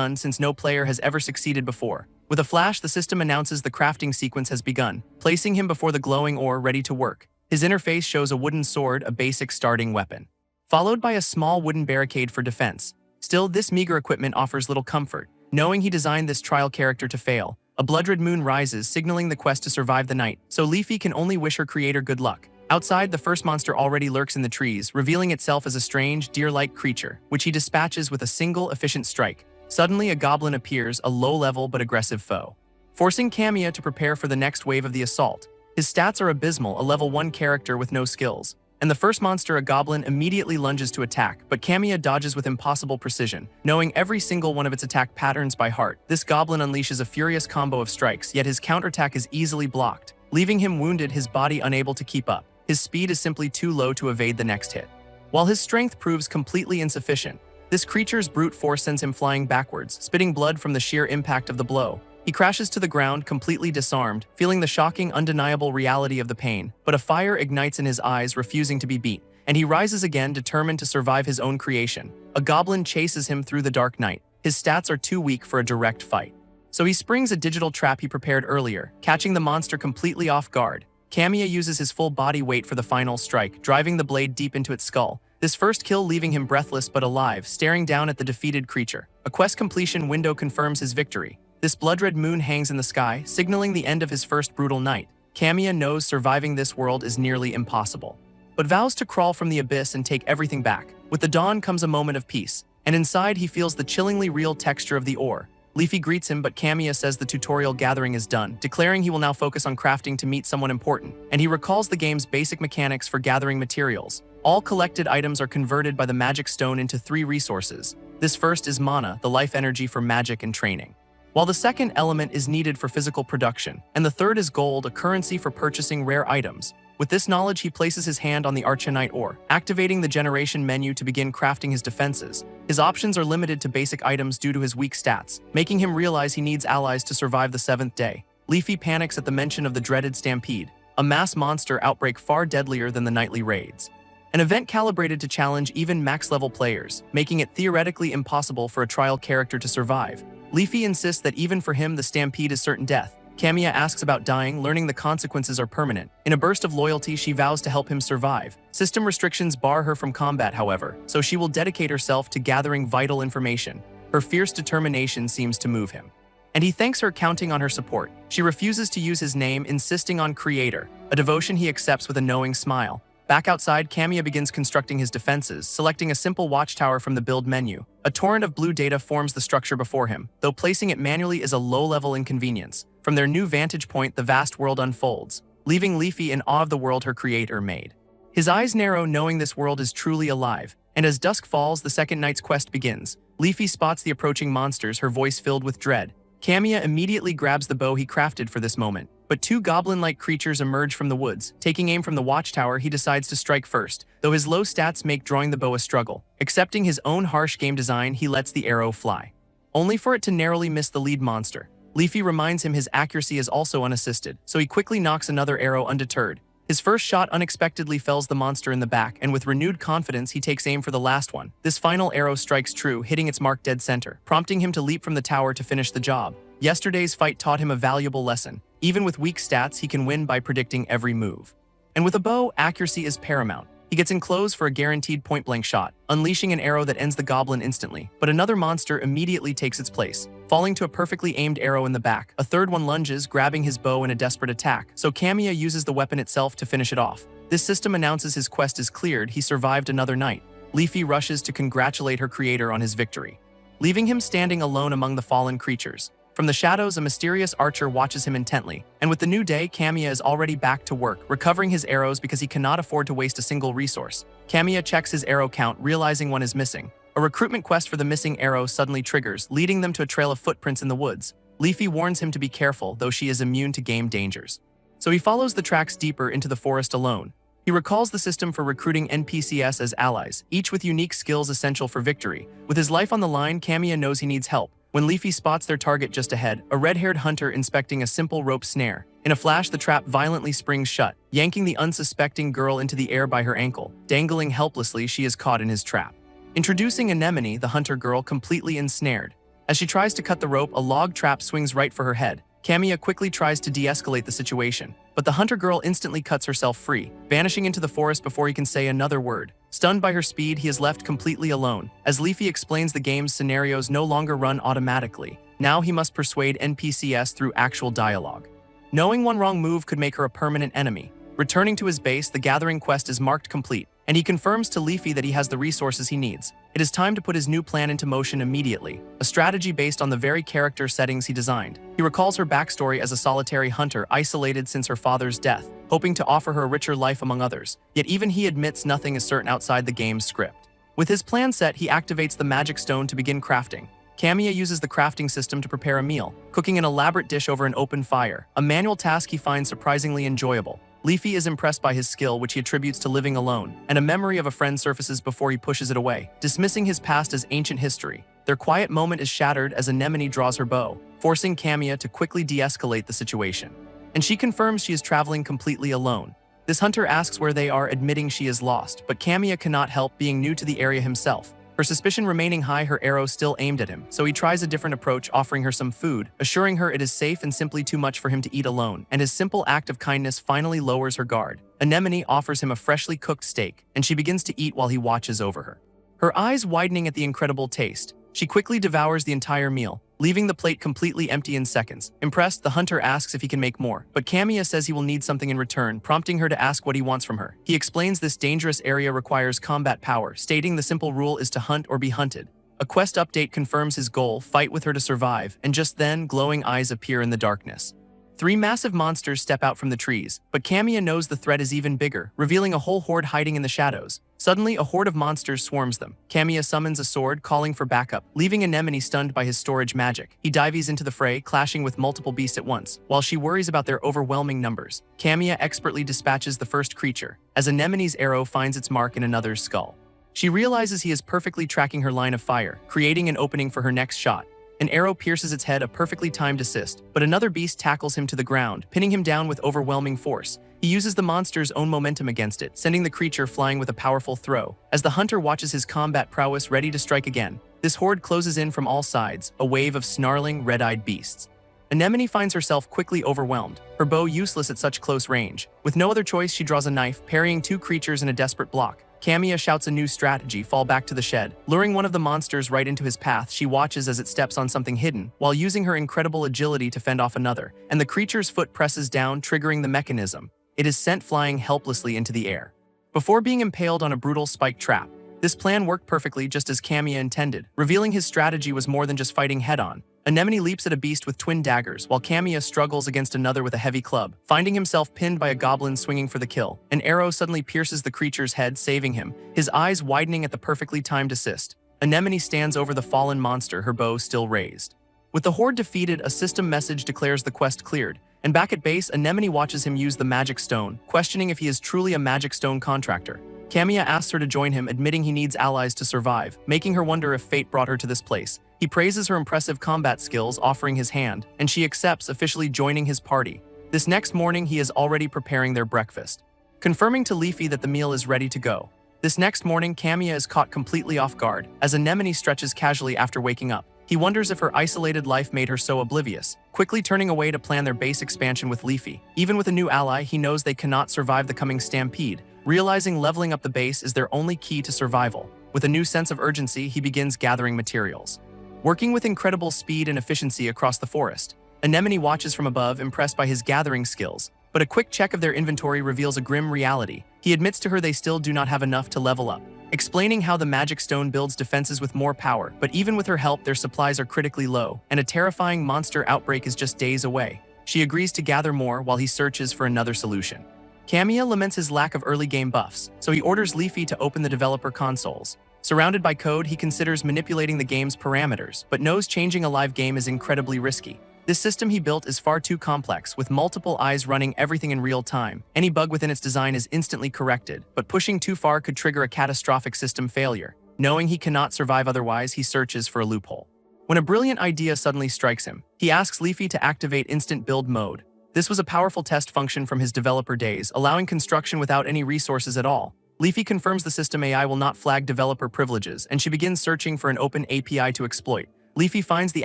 done since no player has ever succeeded before. With a flash, the system announces the crafting sequence has begun, placing him before the glowing ore ready to work. His interface shows a wooden sword, a basic starting weapon, followed by a small wooden barricade for defense. Still, this meager equipment offers little comfort. Knowing he designed this trial character to fail, a blood-red moon rises, signaling the quest to survive the night, so Leafy can only wish her creator good luck. Outside, the first monster already lurks in the trees, revealing itself as a strange, deer-like creature, which he dispatches with a single, efficient strike. Suddenly, a goblin appears, a low-level but aggressive foe, forcing Kamiya to prepare for the next wave of the assault. His stats are abysmal, a level 1 character with no skills. And the first monster, a goblin, immediately lunges to attack, but Kamiya dodges with impossible precision. Knowing every single one of its attack patterns by heart, this goblin unleashes a furious combo of strikes, yet his counterattack is easily blocked, leaving him wounded, his body unable to keep up. His speed is simply too low to evade the next hit. While his strength proves completely insufficient, this creature's brute force sends him flying backwards, spitting blood from the sheer impact of the blow. He crashes to the ground, completely disarmed, feeling the shocking, undeniable reality of the pain. But a fire ignites in his eyes, refusing to be beat, and he rises again, determined to survive his own creation. A goblin chases him through the dark night. His stats are too weak for a direct fight, so he springs a digital trap he prepared earlier, catching the monster completely off guard. Kamiya uses his full body weight for the final strike, driving the blade deep into its skull. This first kill leaving him breathless but alive, staring down at the defeated creature. A quest completion window confirms his victory. This blood-red moon hangs in the sky, signaling the end of his first brutal night. Kamiya knows surviving this world is nearly impossible, but vows to crawl from the abyss and take everything back. With the dawn comes a moment of peace, and inside he feels the chillingly real texture of the ore. Leafy greets him, but Kamiya says the tutorial gathering is done, declaring he will now focus on crafting to meet someone important, and he recalls the game's basic mechanics for gathering materials. All collected items are converted by the magic stone into 3 resources. This first is mana, the life energy for magic and training, while the second element is needed for physical production, and the third is gold, a currency for purchasing rare items. With this knowledge, he places his hand on the Archenite ore, activating the generation menu to begin crafting his defenses. His options are limited to basic items due to his weak stats, making him realize he needs allies to survive the 7th day. Leafy panics at the mention of the dreaded stampede, a mass monster outbreak far deadlier than the nightly raids. An event calibrated to challenge even max-level players, making it theoretically impossible for a trial character to survive. Leafy insists that even for him the stampede is certain death. Kamiya asks about dying, learning the consequences are permanent. In a burst of loyalty, she vows to help him survive. System restrictions bar her from combat, however, so she will dedicate herself to gathering vital information. Her fierce determination seems to move him, and he thanks her, counting on her support. She refuses to use his name, insisting on Creator, a devotion he accepts with a knowing smile. Back outside, Kamiya begins constructing his defenses, selecting a simple watchtower from the build menu. A torrent of blue data forms the structure before him, though placing it manually is a low-level inconvenience. From their new vantage point, the vast world unfolds, leaving Leafy in awe of the world her creator made. His eyes narrow, knowing this world is truly alive, and as dusk falls, the second night's quest begins. Leafy spots the approaching monsters, her voice filled with dread. Kamiya immediately grabs the bow he crafted for this moment, but 2 goblin-like creatures emerge from the woods. Taking aim from the watchtower, he decides to strike first, though his low stats make drawing the bow a struggle. Accepting his own harsh game design, he lets the arrow fly, only for it to narrowly miss the lead monster. Leafy reminds him his accuracy is also unassisted, so he quickly knocks another arrow undeterred. His first shot unexpectedly fells the monster in the back, and with renewed confidence he takes aim for the last one. This final arrow strikes true, hitting its mark dead center, prompting him to leap from the tower to finish the job. Yesterday's fight taught him a valuable lesson. Even with weak stats, he can win by predicting every move. And with a bow, accuracy is paramount. He gets enclosed for a guaranteed point-blank shot, unleashing an arrow that ends the goblin instantly. But another monster immediately takes its place, falling to a perfectly aimed arrow in the back. A third one lunges, grabbing his bow in a desperate attack, so Kamiya uses the weapon itself to finish it off. This system announces his quest is cleared, he survived another night. Leafy rushes to congratulate her creator on his victory, leaving him standing alone among the fallen creatures. From the shadows, a mysterious archer watches him intently, and with the new day, Kamiya is already back to work, recovering his arrows because he cannot afford to waste a single resource. Kamiya checks his arrow count, realizing one is missing. A recruitment quest for the missing arrow suddenly triggers, leading them to a trail of footprints in the woods. Leafy warns him to be careful, though she is immune to game dangers, so he follows the tracks deeper into the forest alone. He recalls the system for recruiting NPCs as allies, each with unique skills essential for victory. With his life on the line, Kamiya knows he needs help. When Leafy spots their target just ahead, a red-haired hunter inspecting a simple rope snare. In a flash, the trap violently springs shut, yanking the unsuspecting girl into the air by her ankle. Dangling helplessly, she is caught in his trap. Introducing Anemone, the hunter girl, completely ensnared. As she tries to cut the rope, a log trap swings right for her head. Kamiya quickly tries to de-escalate the situation, but the hunter girl instantly cuts herself free, vanishing into the forest before he can say another word. Stunned by her speed, he is left completely alone. As Leafy explains, the game's scenarios no longer run automatically. Now he must persuade NPCs through actual dialogue. Knowing one wrong move could make her a permanent enemy. Returning to his base, the gathering quest is marked complete, and he confirms to Leafy that he has the resources he needs. It is time to put his new plan into motion immediately, a strategy based on the very character settings he designed. He recalls her backstory as a solitary hunter isolated since her father's death, hoping to offer her a richer life among others. Yet even he admits nothing is certain outside the game's script. With his plan set, he activates the magic stone to begin crafting. Kamiya uses the crafting system to prepare a meal, cooking an elaborate dish over an open fire, a manual task he finds surprisingly enjoyable. Leafy is impressed by his skill, which he attributes to living alone, and a memory of a friend surfaces before he pushes it away, dismissing his past as ancient history. Their quiet moment is shattered as Anemone draws her bow, forcing Kamiya to quickly de-escalate the situation. And she confirms she is traveling completely alone. This hunter asks where they are, admitting she is lost, but Kamiya cannot help being new to the area himself. Her suspicion remaining high, her arrow still aimed at him, so he tries a different approach, offering her some food, assuring her it is safe and simply too much for him to eat alone, and his simple act of kindness finally lowers her guard. Anemone offers him a freshly cooked steak, and she begins to eat while he watches over her. Her eyes widening at the incredible taste, she quickly devours the entire meal, leaving the plate completely empty in seconds. Impressed, the hunter asks if he can make more, but Kamiya says he will need something in return, prompting her to ask what he wants from her. He explains this dangerous area requires combat power, stating the simple rule is to hunt or be hunted. A quest update confirms his goal, fight with her to survive, and just then, glowing eyes appear in the darkness. 3 massive monsters step out from the trees, but Kamiya knows the threat is even bigger, revealing a whole horde hiding in the shadows. Suddenly, a horde of monsters swarms them. Kamiya summons a sword, calling for backup, leaving Anemone stunned by his storage magic. He dives into the fray, clashing with multiple beasts at once, while she worries about their overwhelming numbers. Kamiya expertly dispatches the first creature, as Anemone's arrow finds its mark in another's skull. She realizes he is perfectly tracking her line of fire, creating an opening for her next shot. An arrow pierces its head, a perfectly timed assist, but another beast tackles him to the ground, pinning him down with overwhelming force. He uses the monster's own momentum against it, sending the creature flying with a powerful throw. As the hunter watches his combat prowess ready to strike again, this horde closes in from all sides, a wave of snarling, red-eyed beasts. Anemone finds herself quickly overwhelmed, her bow useless at such close range. With no other choice, she draws a knife, parrying 2 creatures in a desperate block. Kamiya shouts a new strategy, fall back to the shed. Luring one of the monsters right into his path, she watches as it steps on something hidden, while using her incredible agility to fend off another, and the creature's foot presses down, triggering the mechanism. It is sent flying helplessly into the air. Before being impaled on a brutal spike trap, this plan worked perfectly just as Kamiya intended, revealing his strategy was more than just fighting head-on. Anemone leaps at a beast with twin daggers, while Kamiya struggles against another with a heavy club, finding himself pinned by a goblin swinging for the kill. An arrow suddenly pierces the creature's head, saving him, his eyes widening at the perfectly timed assist. Anemone stands over the fallen monster, her bow still raised. With the horde defeated, a system message declares the quest cleared, and back at base, Anemone watches him use the magic stone, questioning if he is truly a magic stone contractor. Kamiya asks her to join him, admitting he needs allies to survive, making her wonder if fate brought her to this place. He praises her impressive combat skills, offering his hand, and she accepts, officially joining his party. This next morning, he is already preparing their breakfast, confirming to Leafy that the meal is ready to go. This next morning, Kamiya is caught completely off guard, as Anemone stretches casually after waking up. He wonders if her isolated life made her so oblivious, quickly turning away to plan their base expansion with Leafy. Even with a new ally, he knows they cannot survive the coming stampede, realizing leveling up the base is their only key to survival. With a new sense of urgency, he begins gathering materials. Working with incredible speed and efficiency across the forest, Anemone watches from above, impressed by his gathering skills, but a quick check of their inventory reveals a grim reality. He admits to her they still do not have enough to level up, explaining how the magic stone builds defenses with more power, but even with her help, their supplies are critically low, and a terrifying monster outbreak is just days away. She agrees to gather more while he searches for another solution. Kamiya laments his lack of early game buffs, so he orders Leafy to open the developer consoles. Surrounded by code, he considers manipulating the game's parameters, but knows changing a live game is incredibly risky. This system he built is far too complex, with multiple eyes running everything in real time. Any bug within its design is instantly corrected, but pushing too far could trigger a catastrophic system failure. Knowing he cannot survive otherwise, he searches for a loophole. When a brilliant idea suddenly strikes him, he asks Leafy to activate instant build mode. This was a powerful test function from his developer days, allowing construction without any resources at all. Leafy confirms the system AI will not flag developer privileges, and she begins searching for an open API to exploit. Leafy finds the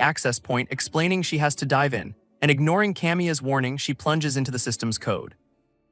access point, explaining she has to dive in, and ignoring Kamiya's warning, she plunges into the system's code.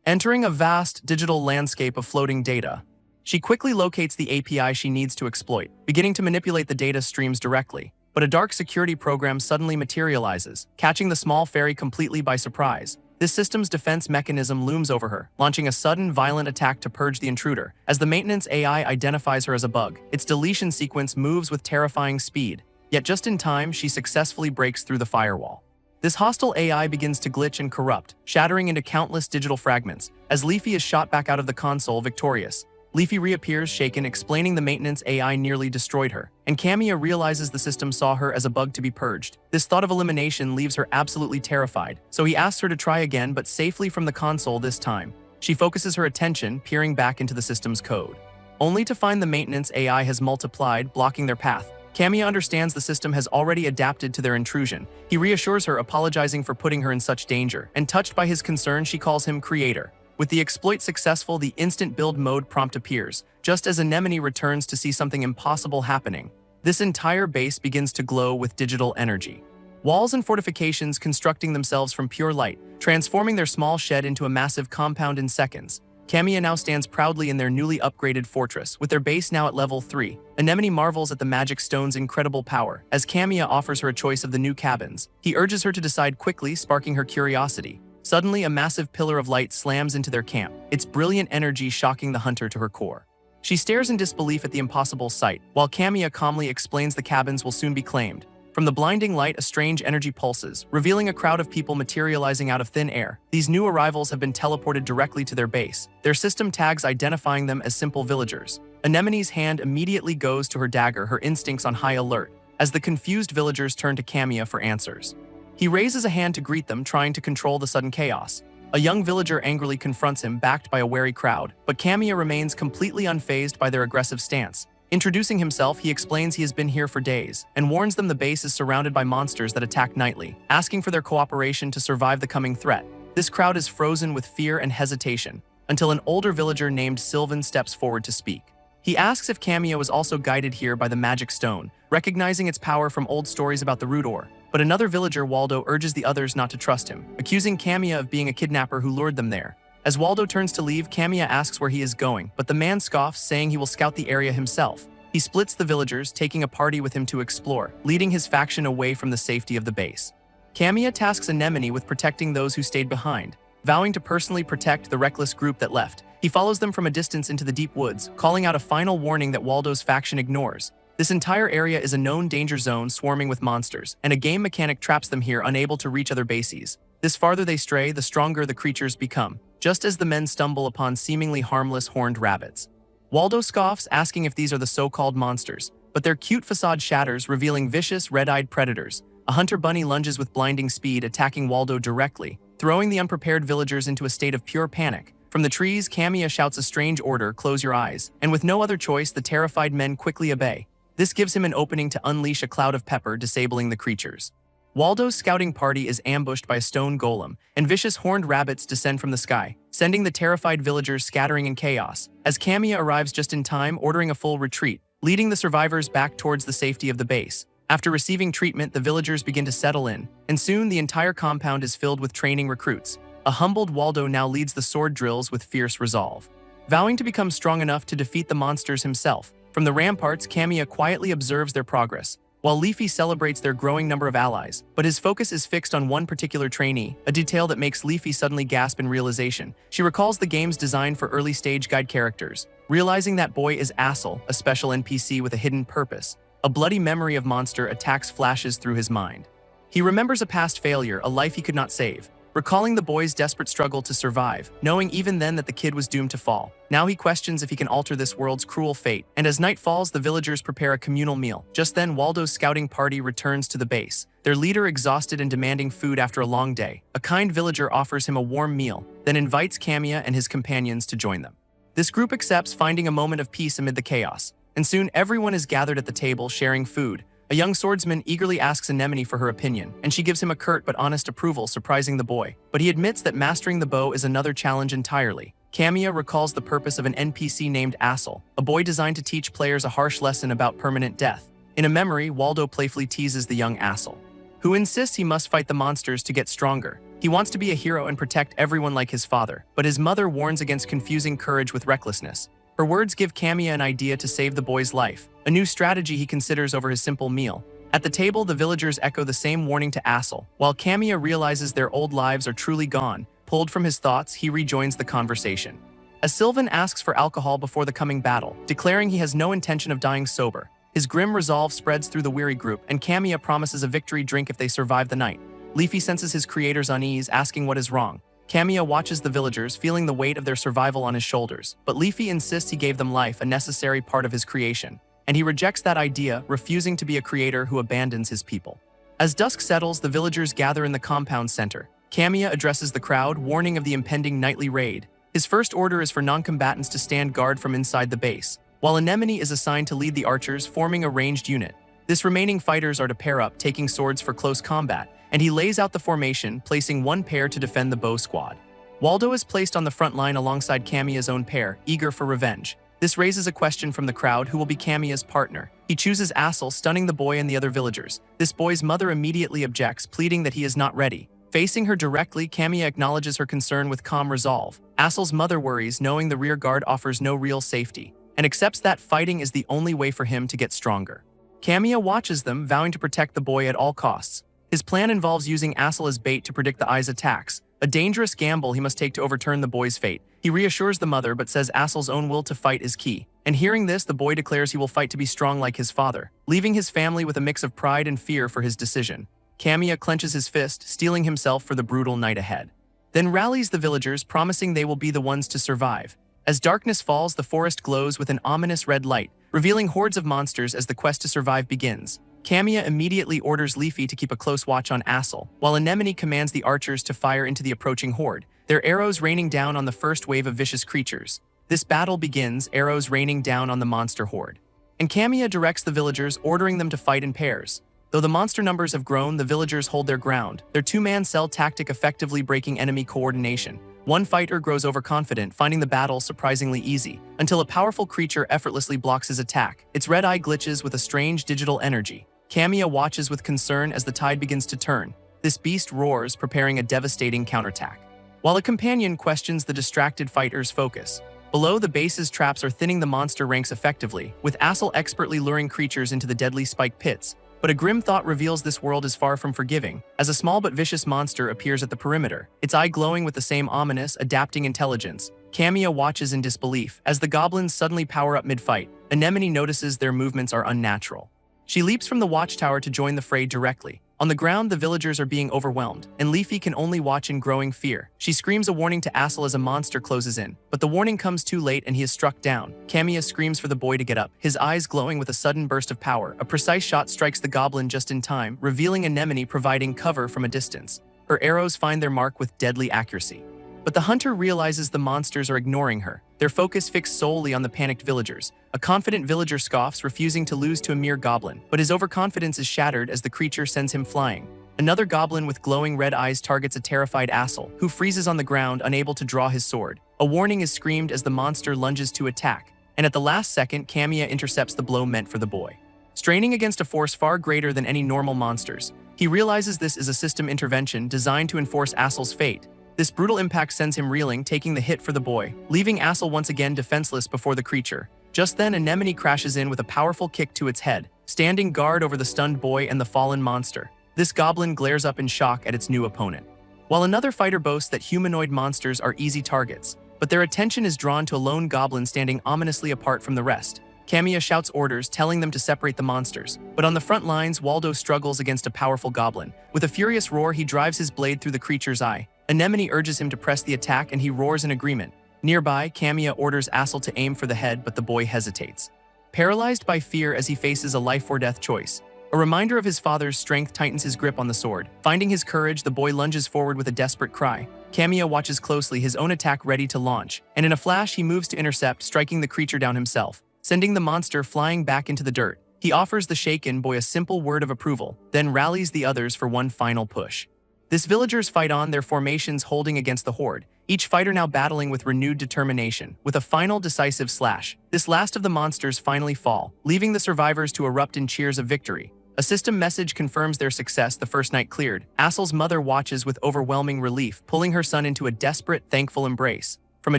Entering a vast digital landscape of floating data, she quickly locates the API she needs to exploit, beginning to manipulate the data streams directly. But a dark security program suddenly materializes, catching the small fairy completely by surprise. This system's defense mechanism looms over her, launching a sudden, violent attack to purge the intruder. As the maintenance AI identifies her as a bug, its deletion sequence moves with terrifying speed. Yet just in time, she successfully breaks through the firewall. This hostile AI begins to glitch and corrupt, shattering into countless digital fragments. As Leafy is shot back out of the console victorious, Leafy reappears shaken, explaining the maintenance AI nearly destroyed her, and Kamiya realizes the system saw her as a bug to be purged. This thought of elimination leaves her absolutely terrified, so he asks her to try again, but safely from the console this time. She focuses her attention, peering back into the system's code, only to find the maintenance AI has multiplied, blocking their path. Kamiya understands the system has already adapted to their intrusion. He reassures her, apologizing for putting her in such danger, and touched by his concern, she calls him creator. With the exploit successful, the instant build mode prompt appears, just as Anemone returns to see something impossible happening. This entire base begins to glow with digital energy. Walls and fortifications constructing themselves from pure light, transforming their small shed into a massive compound in seconds. Kamiya now stands proudly in their newly upgraded fortress, with their base now at level 3. Anemone marvels at the magic stone's incredible power. As Kamiya offers her a choice of the new cabins, he urges her to decide quickly, sparking her curiosity. Suddenly, a massive pillar of light slams into their camp, its brilliant energy shocking the hunter to her core. She stares in disbelief at the impossible sight, while Kamiya calmly explains the cabins will soon be claimed. From the blinding light, a strange energy pulses, revealing a crowd of people materializing out of thin air. These new arrivals have been teleported directly to their base, their system tags identifying them as simple villagers. Anemone's hand immediately goes to her dagger, her instincts on high alert, as the confused villagers turn to Kamiya for answers. He raises a hand to greet them, trying to control the sudden chaos. A young villager angrily confronts him, backed by a wary crowd, but Kamiya remains completely unfazed by their aggressive stance. Introducing himself, he explains he has been here for days, and warns them the base is surrounded by monsters that attack nightly, asking for their cooperation to survive the coming threat. This crowd is frozen with fear and hesitation, until an older villager named Sylvan steps forward to speak. He asks if Kamiya was also guided here by the magic stone, recognizing its power from old stories about the root ore. But another villager, Waldo, urges the others not to trust him, accusing Kamiya of being a kidnapper who lured them there. As Waldo turns to leave, Kamiya asks where he is going, but the man scoffs, saying he will scout the area himself. He splits the villagers, taking a party with him to explore, leading his faction away from the safety of the base. Kamiya tasks Anemone with protecting those who stayed behind, vowing to personally protect the reckless group that left. He follows them from a distance into the deep woods, calling out a final warning that Waldo's faction ignores. This entire area is a known danger zone swarming with monsters, and a game mechanic traps them here, unable to reach other bases. This farther they stray, the stronger the creatures become, just as the men stumble upon seemingly harmless horned rabbits. Waldo scoffs, asking if these are the so-called monsters, but their cute facade shatters, revealing vicious, red-eyed predators. A hunter bunny lunges with blinding speed, attacking Waldo directly, throwing the unprepared villagers into a state of pure panic. From the trees, Kamiya shouts a strange order, "Close your eyes," and with no other choice, the terrified men quickly obey. This gives him an opening to unleash a cloud of pepper, disabling the creatures. Waldo's scouting party is ambushed by a stone golem, and vicious horned rabbits descend from the sky, sending the terrified villagers scattering in chaos. As Kamiya arrives just in time, ordering a full retreat, leading the survivors back towards the safety of the base. After receiving treatment, the villagers begin to settle in, and soon the entire compound is filled with training recruits. A humbled Waldo now leads the sword drills with fierce resolve, vowing to become strong enough to defeat the monsters himself. From the ramparts, Kamiya quietly observes their progress, while Leafy celebrates their growing number of allies, but his focus is fixed on one particular trainee, a detail that makes Leafy suddenly gasp in realization. She recalls the game's design for early-stage guide characters, realizing that boy is Assel, a special NPC with a hidden purpose. A bloody memory of monster attacks flashes through his mind. He remembers a past failure, a life he could not save, recalling the boy's desperate struggle to survive, knowing even then that the kid was doomed to fall. Now he questions if he can alter this world's cruel fate, and as night falls, the villagers prepare a communal meal. Just then, Waldo's scouting party returns to the base, their leader exhausted and demanding food after a long day. A kind villager offers him a warm meal, then invites Kamiya and his companions to join them. This group accepts, finding a moment of peace amid the chaos, and soon everyone is gathered at the table sharing food. A young swordsman eagerly asks Anemone for her opinion, and she gives him a curt but honest approval, surprising the boy. But he admits that mastering the bow is another challenge entirely. Kamiya recalls the purpose of an NPC named Assel, a boy designed to teach players a harsh lesson about permanent death. In a memory, Waldo playfully teases the young Assel, who insists he must fight the monsters to get stronger. He wants to be a hero and protect everyone like his father, but his mother warns against confusing courage with recklessness. Her words give Kamiya an idea to save the boy's life, a new strategy he considers over his simple meal. At the table, the villagers echo the same warning to Assel. While Kamiya realizes their old lives are truly gone, pulled from his thoughts, he rejoins the conversation. As Sylvan asks for alcohol before the coming battle, declaring he has no intention of dying sober. His grim resolve spreads through the weary group, and Kamiya promises a victory drink if they survive the night. Leafy senses his creator's unease, asking what is wrong. Kamiya watches the villagers, feeling the weight of their survival on his shoulders, but Leafy insists he gave them life, a necessary part of his creation. And he rejects that idea, refusing to be a creator who abandons his people. As dusk settles, the villagers gather in the compound center. Kamiya addresses the crowd, warning of the impending nightly raid. His first order is for non-combatants to stand guard from inside the base, while Anemone is assigned to lead the archers, forming a ranged unit. This remaining fighters are to pair up, taking swords for close combat, and he lays out the formation, placing one pair to defend the bow squad. Waldo is placed on the front line alongside Kamiya's own pair, eager for revenge. This raises a question from the crowd: who will be Kamiya's partner? He chooses Assel, stunning the boy and the other villagers. This boy's mother immediately objects, pleading that he is not ready. Facing her directly, Kamiya acknowledges her concern with calm resolve. Assel's mother worries, knowing the rear guard offers no real safety, and accepts that fighting is the only way for him to get stronger. Kamiya watches them, vowing to protect the boy at all costs. His plan involves using Assel as bait to predict the Eye's attacks, a dangerous gamble he must take to overturn the boy's fate. He reassures the mother but says Assel's own will to fight is key. And hearing this, the boy declares he will fight to be strong like his father, leaving his family with a mix of pride and fear for his decision. Kamiya clenches his fist, steeling himself for the brutal night ahead. Then rallies the villagers, promising they will be the ones to survive. As darkness falls, the forest glows with an ominous red light, revealing hordes of monsters as the quest to survive begins. Kamiya immediately orders Leafy to keep a close watch on Assel, while Anemone commands the archers to fire into the approaching horde, their arrows raining down on the first wave of vicious creatures. This battle begins, arrows raining down on the monster horde. And Kamiya directs the villagers, ordering them to fight in pairs. Though the monster numbers have grown, the villagers hold their ground, their two-man cell tactic effectively breaking enemy coordination. One fighter grows overconfident, finding the battle surprisingly easy, until a powerful creature effortlessly blocks his attack. Its red eye glitches with a strange digital energy. Kamiya watches with concern as the tide begins to turn. This beast roars, preparing a devastating counterattack, while a companion questions the distracted fighter's focus. Below, the base's traps are thinning the monster ranks effectively, with Assel expertly luring creatures into the deadly spike pits. But a grim thought reveals this world is far from forgiving, as a small but vicious monster appears at the perimeter, its eye glowing with the same ominous, adapting intelligence. Kamiya watches in disbelief as the goblins suddenly power up mid-fight. Anemone notices their movements are unnatural. She leaps from the watchtower to join the fray directly. On the ground, the villagers are being overwhelmed, and Leafy can only watch in growing fear. She screams a warning to Assel as a monster closes in, but the warning comes too late and he is struck down. Kamiya screams for the boy to get up, his eyes glowing with a sudden burst of power. A precise shot strikes the goblin just in time, revealing Anemone providing cover from a distance. Her arrows find their mark with deadly accuracy. But the hunter realizes the monsters are ignoring her, their focus fixed solely on the panicked villagers. A confident villager scoffs, refusing to lose to a mere goblin, but his overconfidence is shattered as the creature sends him flying. Another goblin with glowing red eyes targets a terrified Assel, who freezes on the ground, unable to draw his sword. A warning is screamed as the monster lunges to attack, and at the last second, Kamiya intercepts the blow meant for the boy. Straining against a force far greater than any normal monsters, he realizes this is a system intervention designed to enforce Assel's fate. This brutal impact sends him reeling, taking the hit for the boy, leaving Assel once again defenseless before the creature. Just then, Anemone crashes in with a powerful kick to its head, standing guard over the stunned boy and the fallen monster. This goblin glares up in shock at its new opponent, while another fighter boasts that humanoid monsters are easy targets, but their attention is drawn to a lone goblin standing ominously apart from the rest. Kamiya shouts orders, telling them to separate the monsters. But on the front lines, Waldo struggles against a powerful goblin. With a furious roar, he drives his blade through the creature's eye. Anemone urges him to press the attack and he roars in agreement. Nearby, Kamiya orders Assel to aim for the head, but the boy hesitates, paralyzed by fear as he faces a life-or-death choice. A reminder of his father's strength tightens his grip on the sword. Finding his courage, the boy lunges forward with a desperate cry. Kamiya watches closely, his own attack ready to launch, and in a flash he moves to intercept, striking the creature down himself, sending the monster flying back into the dirt. He offers the shaken boy a simple word of approval, then rallies the others for one final push. This villagers fight on, their formations holding against the horde, each fighter now battling with renewed determination. With a final decisive slash, this last of the monsters finally fall, leaving the survivors to erupt in cheers of victory. A system message confirms their success the first night cleared. Asel's mother watches with overwhelming relief, pulling her son into a desperate, thankful embrace. From a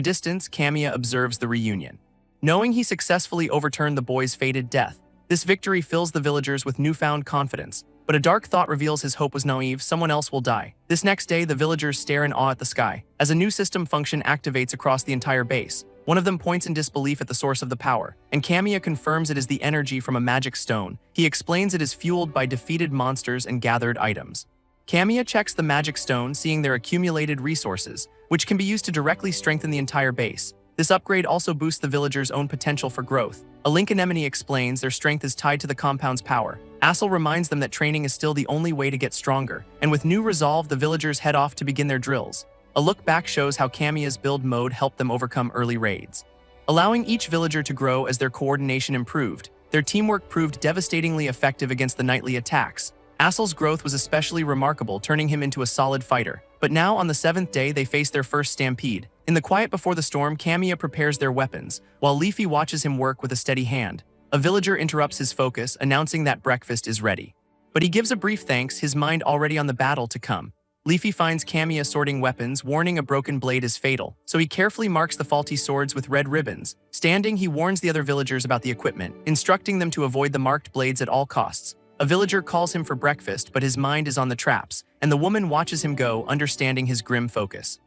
distance, Kamiya observes the reunion. Knowing he successfully overturned the boy's fated death, this victory fills the villagers with newfound confidence. But a dark thought reveals his hope was naive. Someone else will die. This next day, the villagers stare in awe at the sky, as a new system function activates across the entire base. One of them points in disbelief at the source of the power, and Kamiya confirms it is the energy from a magic stone. He explains it is fueled by defeated monsters and gathered items. Kamiya checks the magic stone, seeing their accumulated resources, which can be used to directly strengthen the entire base. This upgrade also boosts the villagers' own potential for growth. A link anemone explains their strength is tied to the compound's power. Asel reminds them that training is still the only way to get stronger, and with new resolve, the villagers head off to begin their drills. A look back shows how Kamiya's build mode helped them overcome early raids. Allowing each villager to grow as their coordination improved, their teamwork proved devastatingly effective against the nightly attacks. Asel's growth was especially remarkable, turning him into a solid fighter. But now, on the 7th day, they face their first stampede. In the quiet before the storm, Kamiya prepares their weapons, while Leafy watches him work with a steady hand. A villager interrupts his focus, announcing that breakfast is ready. But he gives a brief thanks, his mind already on the battle to come. Leafy finds Kamiya sorting weapons, warning a broken blade is fatal, so he carefully marks the faulty swords with red ribbons. Standing, he warns the other villagers about the equipment, instructing them to avoid the marked blades at all costs. A villager calls him for breakfast, but his mind is on the traps, and the woman watches him go, understanding his grim focus.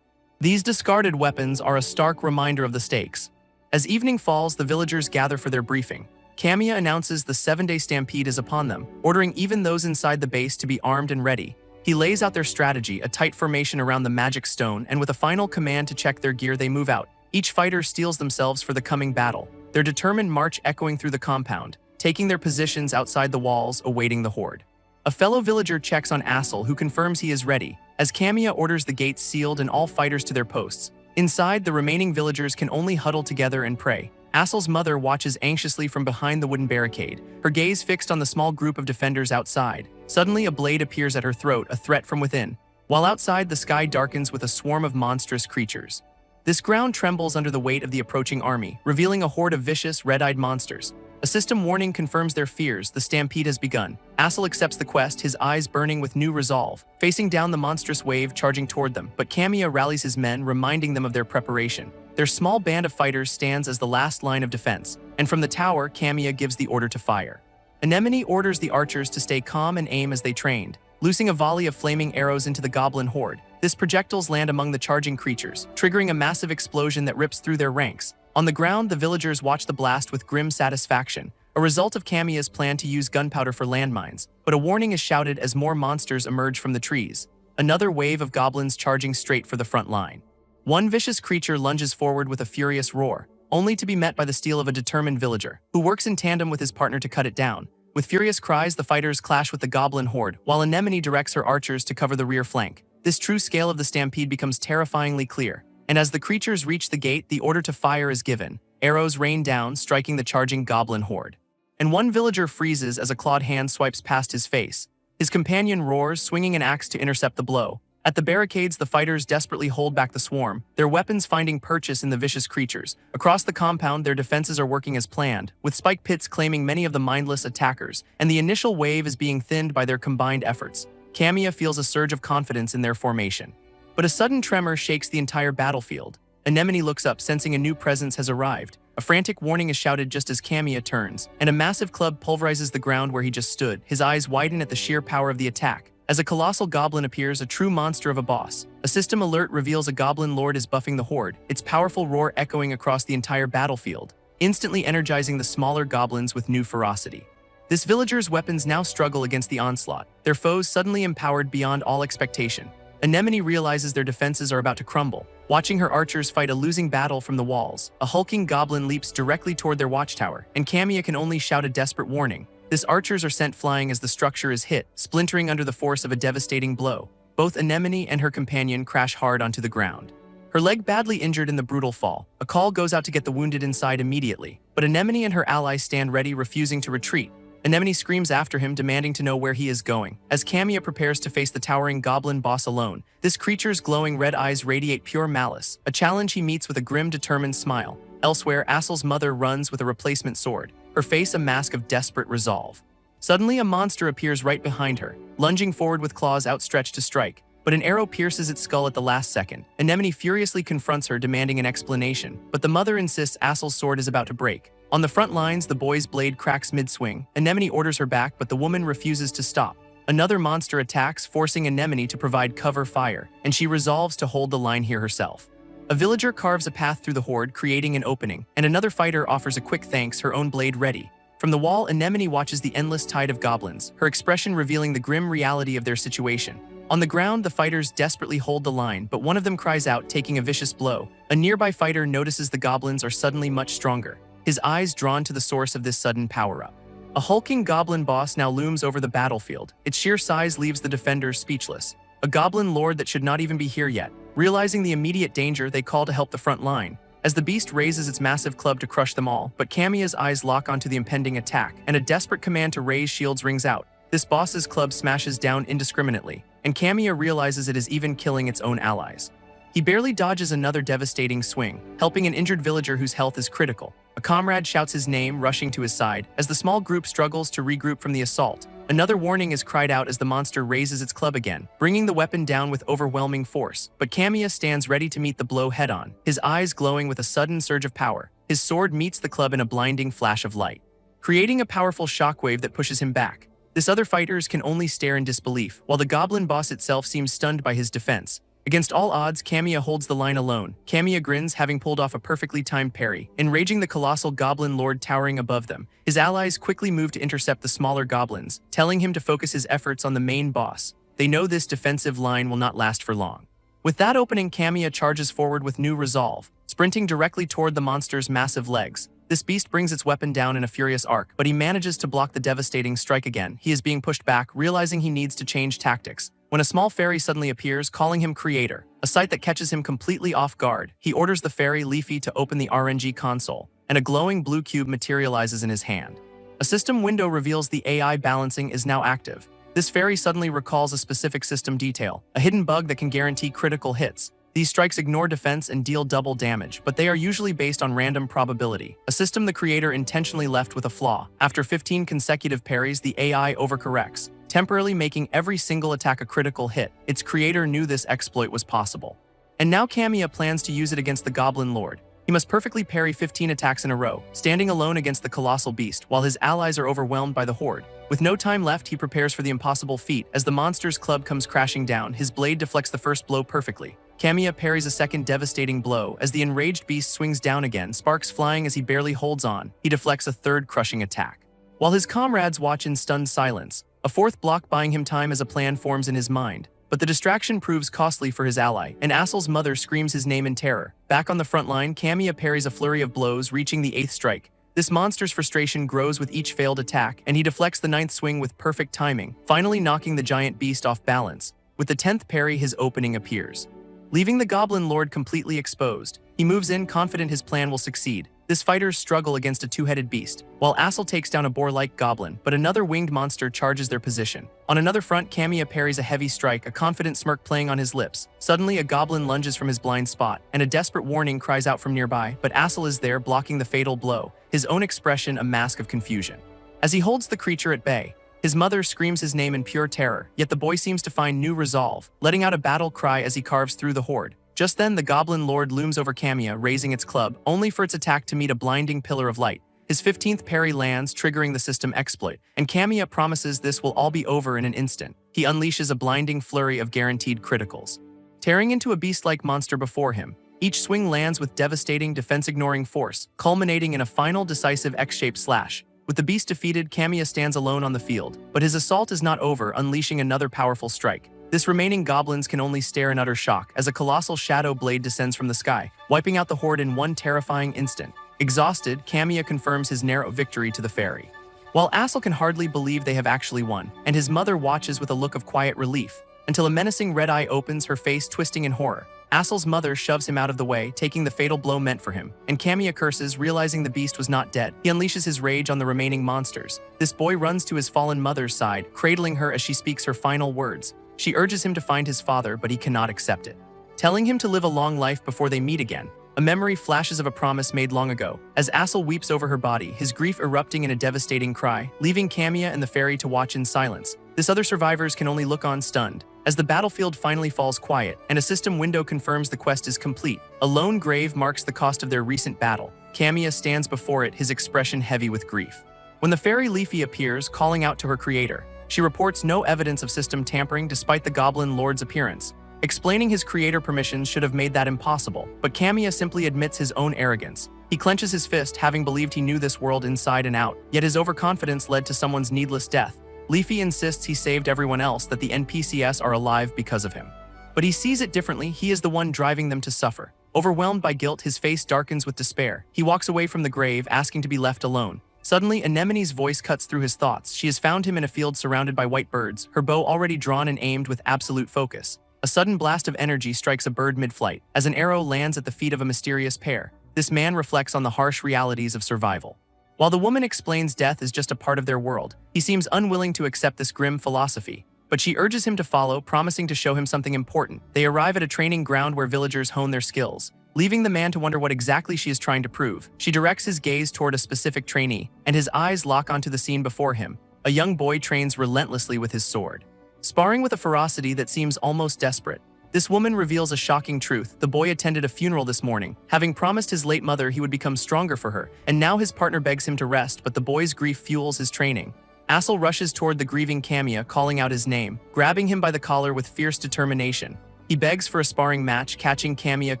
These discarded weapons are a stark reminder of the stakes. As evening falls, the villagers gather for their briefing. Kamiya announces the 7-day stampede is upon them, ordering even those inside the base to be armed and ready. He lays out their strategy, a tight formation around the magic stone, and with a final command to check their gear, they move out. Each fighter steels themselves for the coming battle, their determined march echoing through the compound, taking their positions outside the walls, awaiting the horde. A fellow villager checks on Asel, who confirms he is ready, as Kamiya orders the gates sealed and all fighters to their posts. Inside, the remaining villagers can only huddle together and pray. Asel's mother watches anxiously from behind the wooden barricade, her gaze fixed on the small group of defenders outside. Suddenly, a blade appears at her throat, a threat from within. While outside, the sky darkens with a swarm of monstrous creatures. This ground trembles under the weight of the approaching army, revealing a horde of vicious, red-eyed monsters. A system warning confirms their fears. The stampede has begun. Asel accepts the quest, his eyes burning with new resolve, facing down the monstrous wave charging toward them. But Kamiya rallies his men, reminding them of their preparation. Their small band of fighters stands as the last line of defense, and from the tower, Kamiya gives the order to fire. Anemone orders the archers to stay calm and aim as they trained, loosing a volley of flaming arrows into the goblin horde. These projectiles land among the charging creatures, triggering a massive explosion that rips through their ranks. On the ground, the villagers watch the blast with grim satisfaction, a result of Kamiya's plan to use gunpowder for landmines. But a warning is shouted as more monsters emerge from the trees, another wave of goblins charging straight for the front line. One vicious creature lunges forward with a furious roar, only to be met by the steel of a determined villager, who works in tandem with his partner to cut it down. With furious cries, the fighters clash with the goblin horde, while Anemone directs her archers to cover the rear flank. This true scale of the stampede becomes terrifyingly clear, and as the creatures reach the gate, the order to fire is given. Arrows rain down, striking the charging goblin horde. And one villager freezes as a clawed hand swipes past his face. His companion roars, swinging an axe to intercept the blow. At the barricades, the fighters desperately hold back the swarm, their weapons finding purchase in the vicious creatures. Across the compound, their defenses are working as planned, with spike pits claiming many of the mindless attackers, and the initial wave is being thinned by their combined efforts. Kamiya feels a surge of confidence in their formation. But a sudden tremor shakes the entire battlefield. Anemone looks up, sensing a new presence has arrived. A frantic warning is shouted just as Kamiya turns, and a massive club pulverizes the ground where he just stood. His eyes widen at the sheer power of the attack. As a colossal goblin appears, a true monster of a boss. A system alert reveals a goblin lord is buffing the horde, its powerful roar echoing across the entire battlefield, instantly energizing the smaller goblins with new ferocity. This villager's weapons now struggle against the onslaught, their foes suddenly empowered beyond all expectation. Anemone realizes their defenses are about to crumble. Watching her archers fight a losing battle from the walls, a hulking goblin leaps directly toward their watchtower, and Kamiya can only shout a desperate warning. These archers are sent flying as the structure is hit, splintering under the force of a devastating blow. Both Anemone and her companion crash hard onto the ground. Her leg badly injured in the brutal fall. A call goes out to get the wounded inside immediately, but Anemone and her allies stand ready, refusing to retreat. Anemone screams after him, demanding to know where he is going. As Kamiya prepares to face the towering goblin boss alone, this creature's glowing red eyes radiate pure malice, a challenge he meets with a grim, determined smile. Elsewhere, Asel's mother runs with a replacement sword, her face a mask of desperate resolve. Suddenly, a monster appears right behind her, lunging forward with claws outstretched to strike, but an arrow pierces its skull at the last second. Anemone furiously confronts her, demanding an explanation, but the mother insists Asel's sword is about to break. On the front lines, the boy's blade cracks mid-swing. Anemone orders her back, but the woman refuses to stop. Another monster attacks, forcing Anemone to provide cover fire, and she resolves to hold the line here herself. A villager carves a path through the horde, creating an opening, and another fighter offers a quick thanks, her own blade ready. From the wall, Anemone watches the endless tide of goblins, her expression revealing the grim reality of their situation. On the ground, the fighters desperately hold the line, but one of them cries out, taking a vicious blow. A nearby fighter notices the goblins are suddenly much stronger, his eyes drawn to the source of this sudden power-up. A hulking goblin boss now looms over the battlefield. Its sheer size leaves the defenders speechless. A goblin lord that should not even be here yet. Realizing the immediate danger, they call to help the front line, as the beast raises its massive club to crush them all, but Kamiya's eyes lock onto the impending attack, and a desperate command to raise shields rings out. This boss's club smashes down indiscriminately, and Kamiya realizes it is even killing its own allies. He barely dodges another devastating swing, helping an injured villager whose health is critical. A comrade shouts his name, rushing to his side, as the small group struggles to regroup from the assault. Another warning is cried out as the monster raises its club again, bringing the weapon down with overwhelming force. But Kamiya stands ready to meet the blow head-on, his eyes glowing with a sudden surge of power. His sword meets the club in a blinding flash of light, creating a powerful shockwave that pushes him back. This other fighters can only stare in disbelief, while the goblin boss itself seems stunned by his defense. Against all odds, Kamiya holds the line alone. Kamiya grins, having pulled off a perfectly timed parry, enraging the colossal goblin lord towering above them. His allies quickly move to intercept the smaller goblins, telling him to focus his efforts on the main boss. They know this defensive line will not last for long. With that opening, Kamiya charges forward with new resolve, sprinting directly toward the monster's massive legs. This beast brings its weapon down in a furious arc, but he manages to block the devastating strike again. He is being pushed back, realizing he needs to change tactics, when a small fairy suddenly appears, calling him Creator, a sight that catches him completely off guard. He orders the fairy Leafy to open the RNG console, and a glowing blue cube materializes in his hand. A system window reveals the AI balancing is now active. This fairy suddenly recalls a specific system detail, a hidden bug that can guarantee critical hits. These strikes ignore defense and deal double damage, but they are usually based on random probability, a system the creator intentionally left with a flaw. After 15 consecutive parries, the AI overcorrects, temporarily making every single attack a critical hit. Its creator knew this exploit was possible. And now Kamiya plans to use it against the Goblin Lord. He must perfectly parry 15 attacks in a row, standing alone against the colossal beast, while his allies are overwhelmed by the horde. With no time left, he prepares for the impossible feat. As the monster's club comes crashing down, his blade deflects the first blow perfectly. Kamiya parries a second devastating blow. As the enraged beast swings down again, sparks flying as he barely holds on. He deflects a third crushing attack. While his comrades watch in stunned silence, a fourth block buying him time as a plan forms in his mind. But the distraction proves costly for his ally, and Asel's mother screams his name in terror. Back on the front line, Kamiya parries a flurry of blows, reaching the 8th strike. This monster's frustration grows with each failed attack, and he deflects the 9th swing with perfect timing, finally knocking the giant beast off balance. With the 10th parry, his opening appears, leaving the Goblin Lord completely exposed. He moves in, confident his plan will succeed. This fighters struggle against a two-headed beast, while Asel takes down a boar-like goblin, but another winged monster charges their position. On another front, Kamiya parries a heavy strike, a confident smirk playing on his lips. Suddenly, a goblin lunges from his blind spot, and a desperate warning cries out from nearby, but Asel is there, blocking the fatal blow, his own expression a mask of confusion. As he holds the creature at bay, his mother screams his name in pure terror, yet the boy seems to find new resolve, letting out a battle cry as he carves through the horde. Just then, the Goblin Lord looms over Kamiya, raising its club, only for its attack to meet a blinding pillar of light. His 15th parry lands, triggering the system exploit, and Kamiya promises this will all be over in an instant. He unleashes a blinding flurry of guaranteed criticals, tearing into a beast-like monster before him. Each swing lands with devastating, defense-ignoring force, culminating in a final decisive X-shaped slash. With the beast defeated, Kamiya stands alone on the field, but his assault is not over, unleashing another powerful strike. This remaining goblins can only stare in utter shock as a colossal shadow blade descends from the sky, wiping out the horde in one terrifying instant. Exhausted, Kamiya confirms his narrow victory to the fairy, while Asel can hardly believe they have actually won, and his mother watches with a look of quiet relief, until a menacing red eye opens, her face twisting in horror. Asel's mother shoves him out of the way, taking the fatal blow meant for him, and Kamiya curses, realizing the beast was not dead. He unleashes his rage on the remaining monsters. This boy runs to his fallen mother's side, cradling her as she speaks her final words. She urges him to find his father, but he cannot accept it, telling him to live a long life before they meet again. A memory flashes of a promise made long ago. As Asel weeps over her body, his grief erupting in a devastating cry, leaving Kamiya and the fairy to watch in silence. This other survivors can only look on stunned. As the battlefield finally falls quiet, and a system window confirms the quest is complete, a lone grave marks the cost of their recent battle. Kamiya stands before it, his expression heavy with grief. When the fairy Leafy appears, calling out to her creator, she reports no evidence of system tampering despite the Goblin Lord's appearance. Explaining his creator permissions should have made that impossible, but Kamiya simply admits his own arrogance. He clenches his fist, having believed he knew this world inside and out, yet his overconfidence led to someone's needless death. Leafy insists he saved everyone else, that the NPCs are alive because of him. But he sees it differently. He is the one driving them to suffer. Overwhelmed by guilt, his face darkens with despair. He walks away from the grave, asking to be left alone. Suddenly, Anemone's voice cuts through his thoughts. She has found him in a field surrounded by white birds, her bow already drawn and aimed with absolute focus. A sudden blast of energy strikes a bird mid-flight, as an arrow lands at the feet of a mysterious pair. This man reflects on the harsh realities of survival. While the woman explains death is just a part of their world, he seems unwilling to accept this grim philosophy. But she urges him to follow, promising to show him something important. They arrive at a training ground where villagers hone their skills. Leaving the man to wonder what exactly she is trying to prove, she directs his gaze toward a specific trainee, and his eyes lock onto the scene before him. A young boy trains relentlessly with his sword, sparring with a ferocity that seems almost desperate. This woman reveals a shocking truth. The boy attended a funeral this morning, having promised his late mother he would become stronger for her, and now his partner begs him to rest, but the boy's grief fuels his training. Asel rushes toward the grieving Kamiya, calling out his name, grabbing him by the collar with fierce determination. He begs for a sparring match, catching Kamiya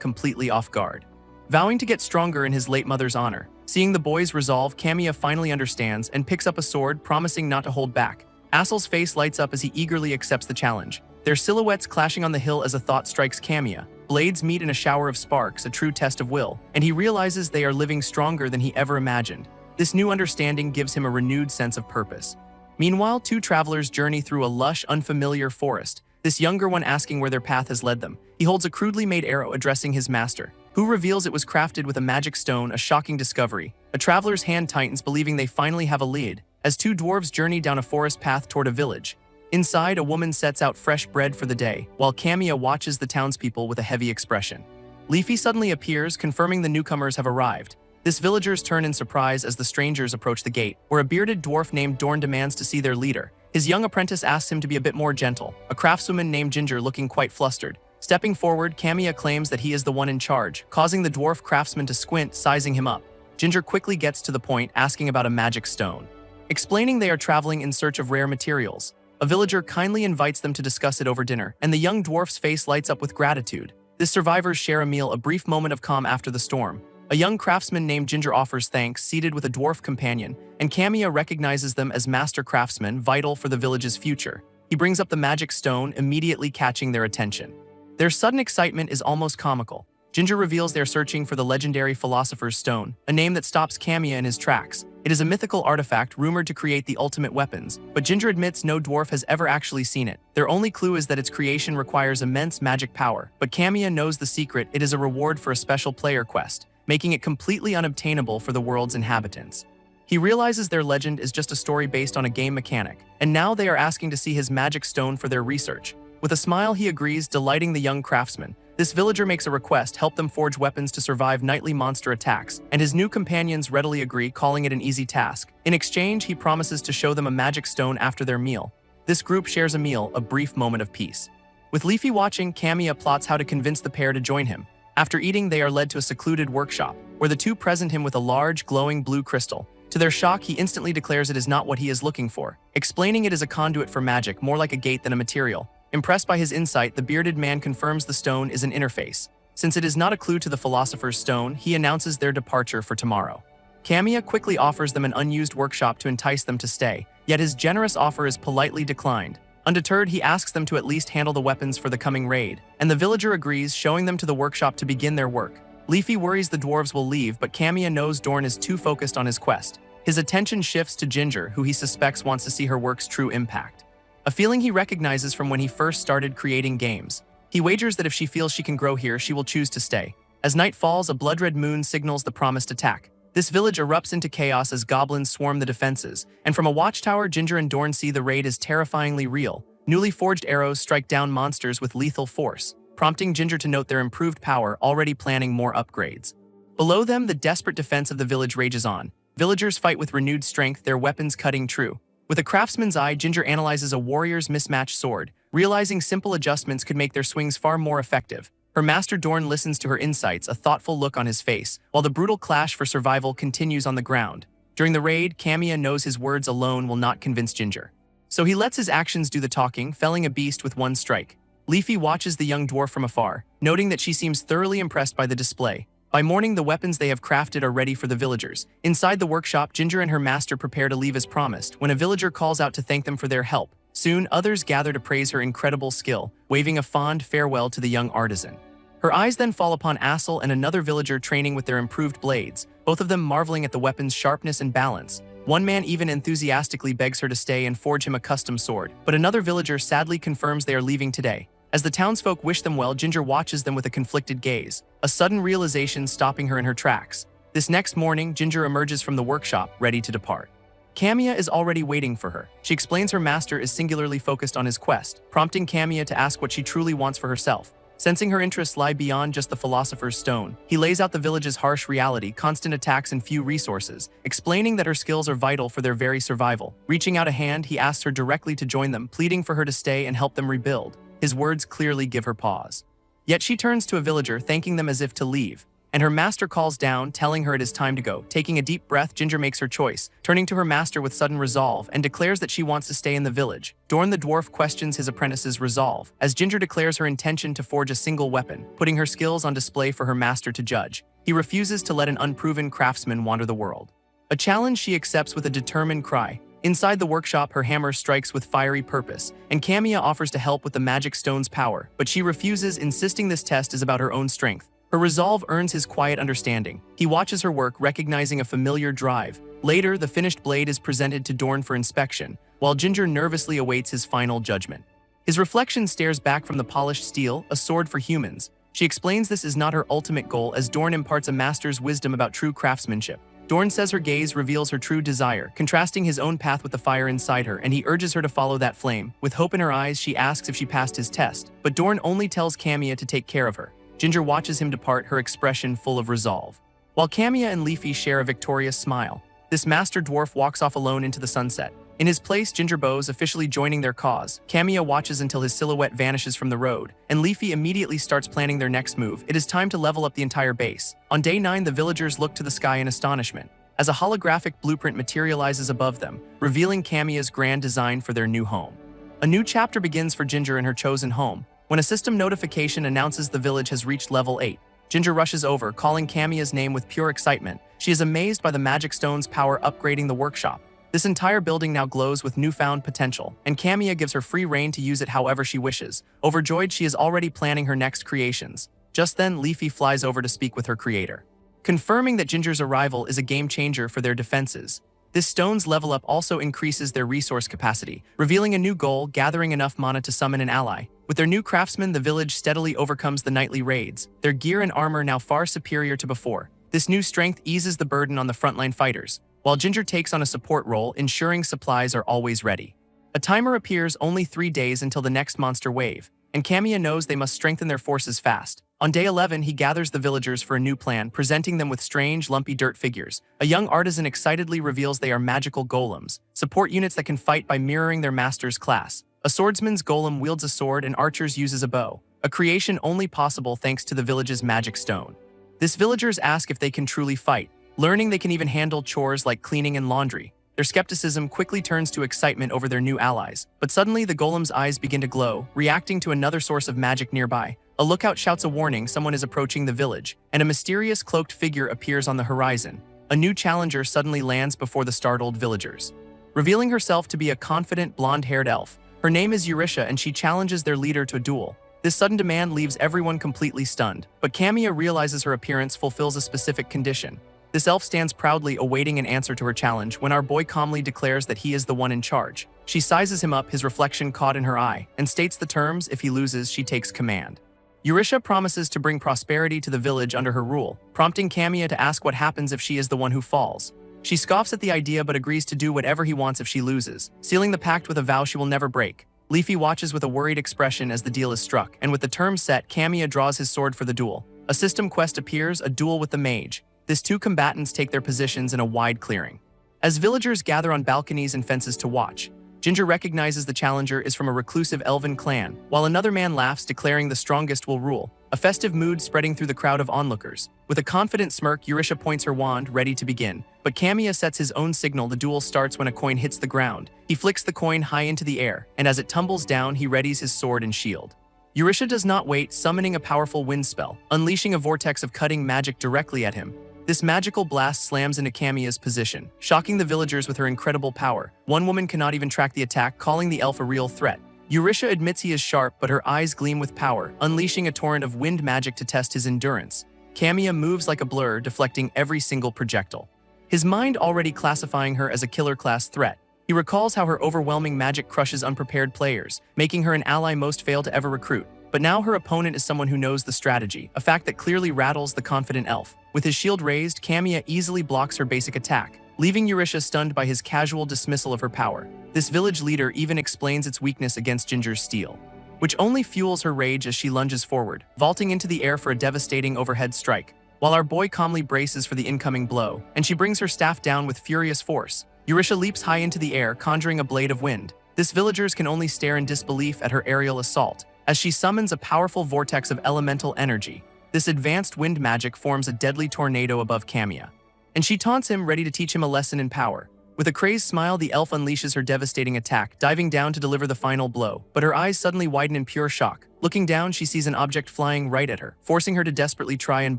completely off guard. Vowing to get stronger in his late mother's honor, seeing the boy's resolve, Kamiya finally understands and picks up a sword, promising not to hold back. Asel's face lights up as he eagerly accepts the challenge. Their silhouettes clashing on the hill as a thought strikes Kamiya. Blades meet in a shower of sparks, a true test of will, and he realizes they are living stronger than he ever imagined. This new understanding gives him a renewed sense of purpose. Meanwhile, two travelers journey through a lush, unfamiliar forest, this younger one asking where their path has led them. He holds a crudely made arrow, addressing his master, who reveals it was crafted with a magic stone, a shocking discovery. A traveler's hand tightens, believing they finally have a lead, as two dwarves journey down a forest path toward a village. Inside, a woman sets out fresh bread for the day, while Kamiya watches the townspeople with a heavy expression. Leafy suddenly appears, confirming the newcomers have arrived. This villagers turn in surprise as the strangers approach the gate, where a bearded dwarf named Dorn demands to see their leader. His young apprentice asks him to be a bit more gentle, a craftswoman named Ginger looking quite flustered. Stepping forward, Kamiya claims that he is the one in charge, causing the dwarf craftsman to squint, sizing him up. Ginger quickly gets to the point, asking about a magic stone, explaining they are traveling in search of rare materials. A villager kindly invites them to discuss it over dinner, and the young dwarf's face lights up with gratitude. The survivors share a meal, a brief moment of calm after the storm. A young craftsman named Ginger offers thanks, seated with a dwarf companion, and Kamiya recognizes them as master craftsmen vital for the village's future. He brings up the magic stone, immediately catching their attention. Their sudden excitement is almost comical. Ginger reveals they're searching for the legendary Philosopher's Stone, a name that stops Kamiya in his tracks. It is a mythical artifact rumored to create the ultimate weapons, but Ginger admits no dwarf has ever actually seen it. Their only clue is that its creation requires immense magic power, but Kamiya knows the secret. It is a reward for a special player quest, making it completely unobtainable for the world's inhabitants. He realizes their legend is just a story based on a game mechanic, and now they are asking to see his magic stone for their research. With a smile, he agrees, delighting the young craftsman. This villager makes a request, help them forge weapons to survive nightly monster attacks, and his new companions readily agree, calling it an easy task. In exchange, he promises to show them a magic stone after their meal. This group shares a meal, a brief moment of peace. With Leafy watching, Kamiya plots how to convince the pair to join him. After eating, they are led to a secluded workshop, where the two present him with a large, glowing blue crystal. To their shock, he instantly declares it is not what he is looking for, explaining it is a conduit for magic, more like a gate than a material. Impressed by his insight, the bearded man confirms the stone is an interface. Since it is not a clue to the Philosopher's Stone, he announces their departure for tomorrow. Kamiya quickly offers them an unused workshop to entice them to stay, yet his generous offer is politely declined. Undeterred, he asks them to at least handle the weapons for the coming raid, and the villager agrees, showing them to the workshop to begin their work. Leafy worries the dwarves will leave, but Kamiya knows Dorn is too focused on his quest. His attention shifts to Ginger, who he suspects wants to see her work's true impact, a feeling he recognizes from when he first started creating games. He wagers that if she feels she can grow here, she will choose to stay. As night falls, a blood-red moon signals the promised attack. This village erupts into chaos as goblins swarm the defenses, and from a watchtower, Ginger and Dorn see the raid is terrifyingly real. Newly forged arrows strike down monsters with lethal force, prompting Ginger to note their improved power, already planning more upgrades. Below them, the desperate defense of the village rages on. Villagers fight with renewed strength, their weapons cutting true. With a craftsman's eye, Ginger analyzes a warrior's mismatched sword, realizing simple adjustments could make their swings far more effective. Her master Dorn listens to her insights, a thoughtful look on his face, while the brutal clash for survival continues on the ground. During the raid, Kamiya knows his words alone will not convince Ginger. So he lets his actions do the talking, felling a beast with one strike. Leafy watches the young dwarf from afar, noting that she seems thoroughly impressed by the display. By morning, the weapons they have crafted are ready for the villagers. Inside the workshop, Ginger and her master prepare to leave as promised, when a villager calls out to thank them for their help. Soon, others gather to praise her incredible skill, waving a fond farewell to the young artisan. Her eyes then fall upon Assel and another villager training with their improved blades, both of them marveling at the weapon's sharpness and balance. One man even enthusiastically begs her to stay and forge him a custom sword, but another villager sadly confirms they are leaving today. As the townsfolk wish them well, Ginger watches them with a conflicted gaze, a sudden realization stopping her in her tracks. This next morning, Ginger emerges from the workshop, ready to depart. Kamiya is already waiting for her. She explains her master is singularly focused on his quest, prompting Kamiya to ask what she truly wants for herself. Sensing her interests lie beyond just the Philosopher's Stone, he lays out the village's harsh reality, constant attacks and few resources, explaining that her skills are vital for their very survival. Reaching out a hand, he asks her directly to join them, pleading for her to stay and help them rebuild. His words clearly give her pause. Yet she turns to a villager, thanking them as if to leave, and her master calls down, telling her it is time to go. Taking a deep breath, Ginger makes her choice, turning to her master with sudden resolve, and declares that she wants to stay in the village. Dorn the dwarf questions his apprentice's resolve, as Ginger declares her intention to forge a single weapon, putting her skills on display for her master to judge. He refuses to let an unproven craftsman wander the world. A challenge she accepts with a determined cry. Inside the workshop, her hammer strikes with fiery purpose, and Kamiya offers to help with the magic stone's power, but she refuses, insisting this test is about her own strength. Her resolve earns his quiet understanding. He watches her work, recognizing a familiar drive. Later, the finished blade is presented to Dorn for inspection, while Ginger nervously awaits his final judgment. His reflection stares back from the polished steel, a sword for humans. She explains this is not her ultimate goal, as Dorn imparts a master's wisdom about true craftsmanship. Dorn says her gaze reveals her true desire, contrasting his own path with the fire inside her, and he urges her to follow that flame. With hope in her eyes, she asks if she passed his test, but Dorn only tells Kamiya to take care of her. Ginger watches him depart, her expression full of resolve. While Kamiya and Leafy share a victorious smile, this master dwarf walks off alone into the sunset. In his place, Ginger bows, officially joining their cause. Kamiya watches until his silhouette vanishes from the road, and Leafy immediately starts planning their next move. It is time to level up the entire base. On day 9, the villagers look to the sky in astonishment, as a holographic blueprint materializes above them, revealing Kamiya's grand design for their new home. A new chapter begins for Ginger in her chosen home, when a system notification announces the village has reached level 8. Ginger rushes over, calling Kamiya's name with pure excitement. She is amazed by the magic stone's power upgrading the workshop. This entire building now glows with newfound potential, and Kamiya gives her free rein to use it however she wishes. Overjoyed, she is already planning her next creations. Just then, Leafy flies over to speak with her creator, confirming that Ginger's arrival is a game changer for their defenses. This stone's level up also increases their resource capacity, revealing a new goal, gathering enough mana to summon an ally. With their new craftsman, the village steadily overcomes the nightly raids, their gear and armor now far superior to before. This new strength eases the burden on the frontline fighters, while Ginger takes on a support role, ensuring supplies are always ready. A timer appears, only 3 days until the next monster wave, and Kamiya knows they must strengthen their forces fast. On day 11, he gathers the villagers for a new plan, presenting them with strange, lumpy dirt figures. A young artisan excitedly reveals they are magical golems, support units that can fight by mirroring their master's class. A swordsman's golem wields a sword and archers uses a bow, a creation only possible thanks to the village's magic stone. This villagers ask if they can truly fight, learning they can even handle chores like cleaning and laundry. Their skepticism quickly turns to excitement over their new allies, but suddenly the golem's eyes begin to glow, reacting to another source of magic nearby. A lookout shouts a warning, someone is approaching the village, and a mysterious cloaked figure appears on the horizon. A new challenger suddenly lands before the startled villagers, revealing herself to be a confident, blonde-haired elf. Her name is Eurisha, and she challenges their leader to a duel. This sudden demand leaves everyone completely stunned, but Kamiya realizes her appearance fulfills a specific condition. This elf stands proudly awaiting an answer to her challenge when our boy calmly declares that he is the one in charge. She sizes him up, his reflection caught in her eye, and states the terms: if he loses, she takes command. Eurisha promises to bring prosperity to the village under her rule, prompting Kamiya to ask what happens if she is the one who falls. She scoffs at the idea but agrees to do whatever he wants if she loses, sealing the pact with a vow she will never break. Leafy watches with a worried expression as the deal is struck, and with the terms set, Kamiya draws his sword for the duel. A system quest appears, a duel with the mage. These two combatants take their positions in a wide clearing. As villagers gather on balconies and fences to watch, Ginger recognizes the challenger is from a reclusive elven clan, while another man laughs, declaring the strongest will rule, a festive mood spreading through the crowd of onlookers. With a confident smirk, Eurisha points her wand, ready to begin. But Kamiya sets his own signal. The duel starts when a coin hits the ground. He flicks the coin high into the air, and as it tumbles down, he readies his sword and shield. Eurisha does not wait, summoning a powerful wind spell, unleashing a vortex of cutting magic directly at him. This magical blast slams into Kamiya's position, shocking the villagers with her incredible power. One woman cannot even track the attack, calling the elf a real threat. Eurisha admits he is sharp, but her eyes gleam with power, unleashing a torrent of wind magic to test his endurance. Kamiya moves like a blur, deflecting every single projectile. His mind already classifying her as a killer-class threat. He recalls how her overwhelming magic crushes unprepared players, making her an ally most fail to ever recruit. But now her opponent is someone who knows the strategy, a fact that clearly rattles the confident elf. With his shield raised, Kamiya easily blocks her basic attack, leaving Eurisha stunned by his casual dismissal of her power. This village leader even explains its weakness against Ginger's steel, which only fuels her rage as she lunges forward, vaulting into the air for a devastating overhead strike. While our boy calmly braces for the incoming blow, and she brings her staff down with furious force, Eurisha leaps high into the air, conjuring a blade of wind. This villagers can only stare in disbelief at her aerial assault, as she summons a powerful vortex of elemental energy. This advanced wind magic forms a deadly tornado above Kamiya, and she taunts him, ready to teach him a lesson in power. With a crazed smile, the elf unleashes her devastating attack, diving down to deliver the final blow, but her eyes suddenly widen in pure shock. Looking down, she sees an object flying right at her, forcing her to desperately try and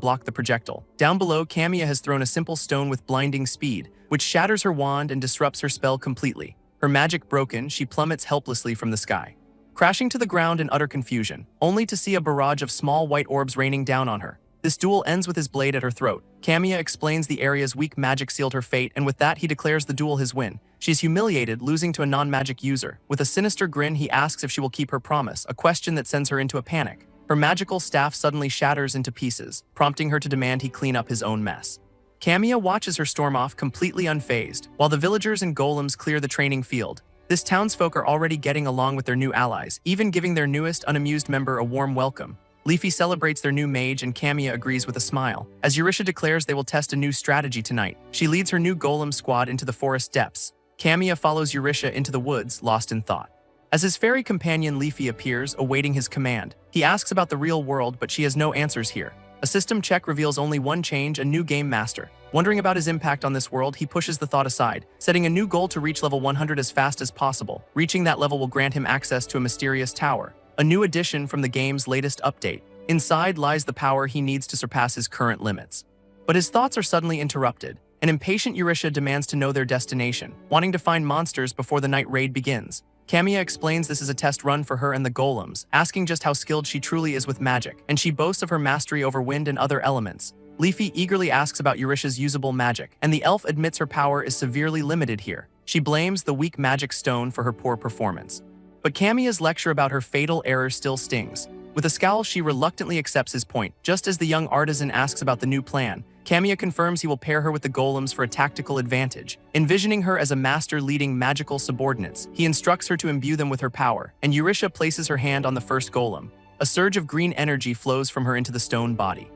block the projectile. Down below, Kamiya has thrown a simple stone with blinding speed, which shatters her wand and disrupts her spell completely. Her magic broken, she plummets helplessly from the sky, crashing to the ground in utter confusion, only to see a barrage of small white orbs raining down on her. This duel ends with his blade at her throat. Kamiya explains the area's weak magic sealed her fate, and with that he declares the duel his win. She's humiliated, losing to a non-magic user. With a sinister grin, he asks if she will keep her promise, a question that sends her into a panic. Her magical staff suddenly shatters into pieces, prompting her to demand he clean up his own mess. Kamiya watches her storm off, completely unfazed, while the villagers and golems clear the training field. This townsfolk are already getting along with their new allies, even giving their newest unamused member a warm welcome. Leafy celebrates their new mage, and Kamiya agrees with a smile, as Eurisha declares they will test a new strategy tonight. She leads her new golem squad into the forest depths. Kamiya follows Eurisha into the woods, lost in thought. As his fairy companion Leafy appears, awaiting his command, he asks about the real world, but she has no answers here. A system check reveals only one change: a new game master. Wondering about his impact on this world, he pushes the thought aside, setting a new goal to reach level 100 as fast as possible. Reaching that level will grant him access to a mysterious tower, a new addition from the game's latest update. Inside lies the power he needs to surpass his current limits. But his thoughts are suddenly interrupted. An impatient Eurisha demands to know their destination, wanting to find monsters before the night raid begins. Kamiya explains this is a test run for her and the golems, asking just how skilled she truly is with magic, and she boasts of her mastery over wind and other elements. Leafy eagerly asks about Eurisha's usable magic, and the elf admits her power is severely limited here. She blames the weak magic stone for her poor performance. But Kamiya's lecture about her fatal error still stings. With a scowl, she reluctantly accepts his point. Just as the young artisan asks about the new plan, Kamiya confirms he will pair her with the golems for a tactical advantage. Envisioning her as a master leading magical subordinates, he instructs her to imbue them with her power, and Eurisha places her hand on the first golem. A surge of green energy flows from her into the stone body,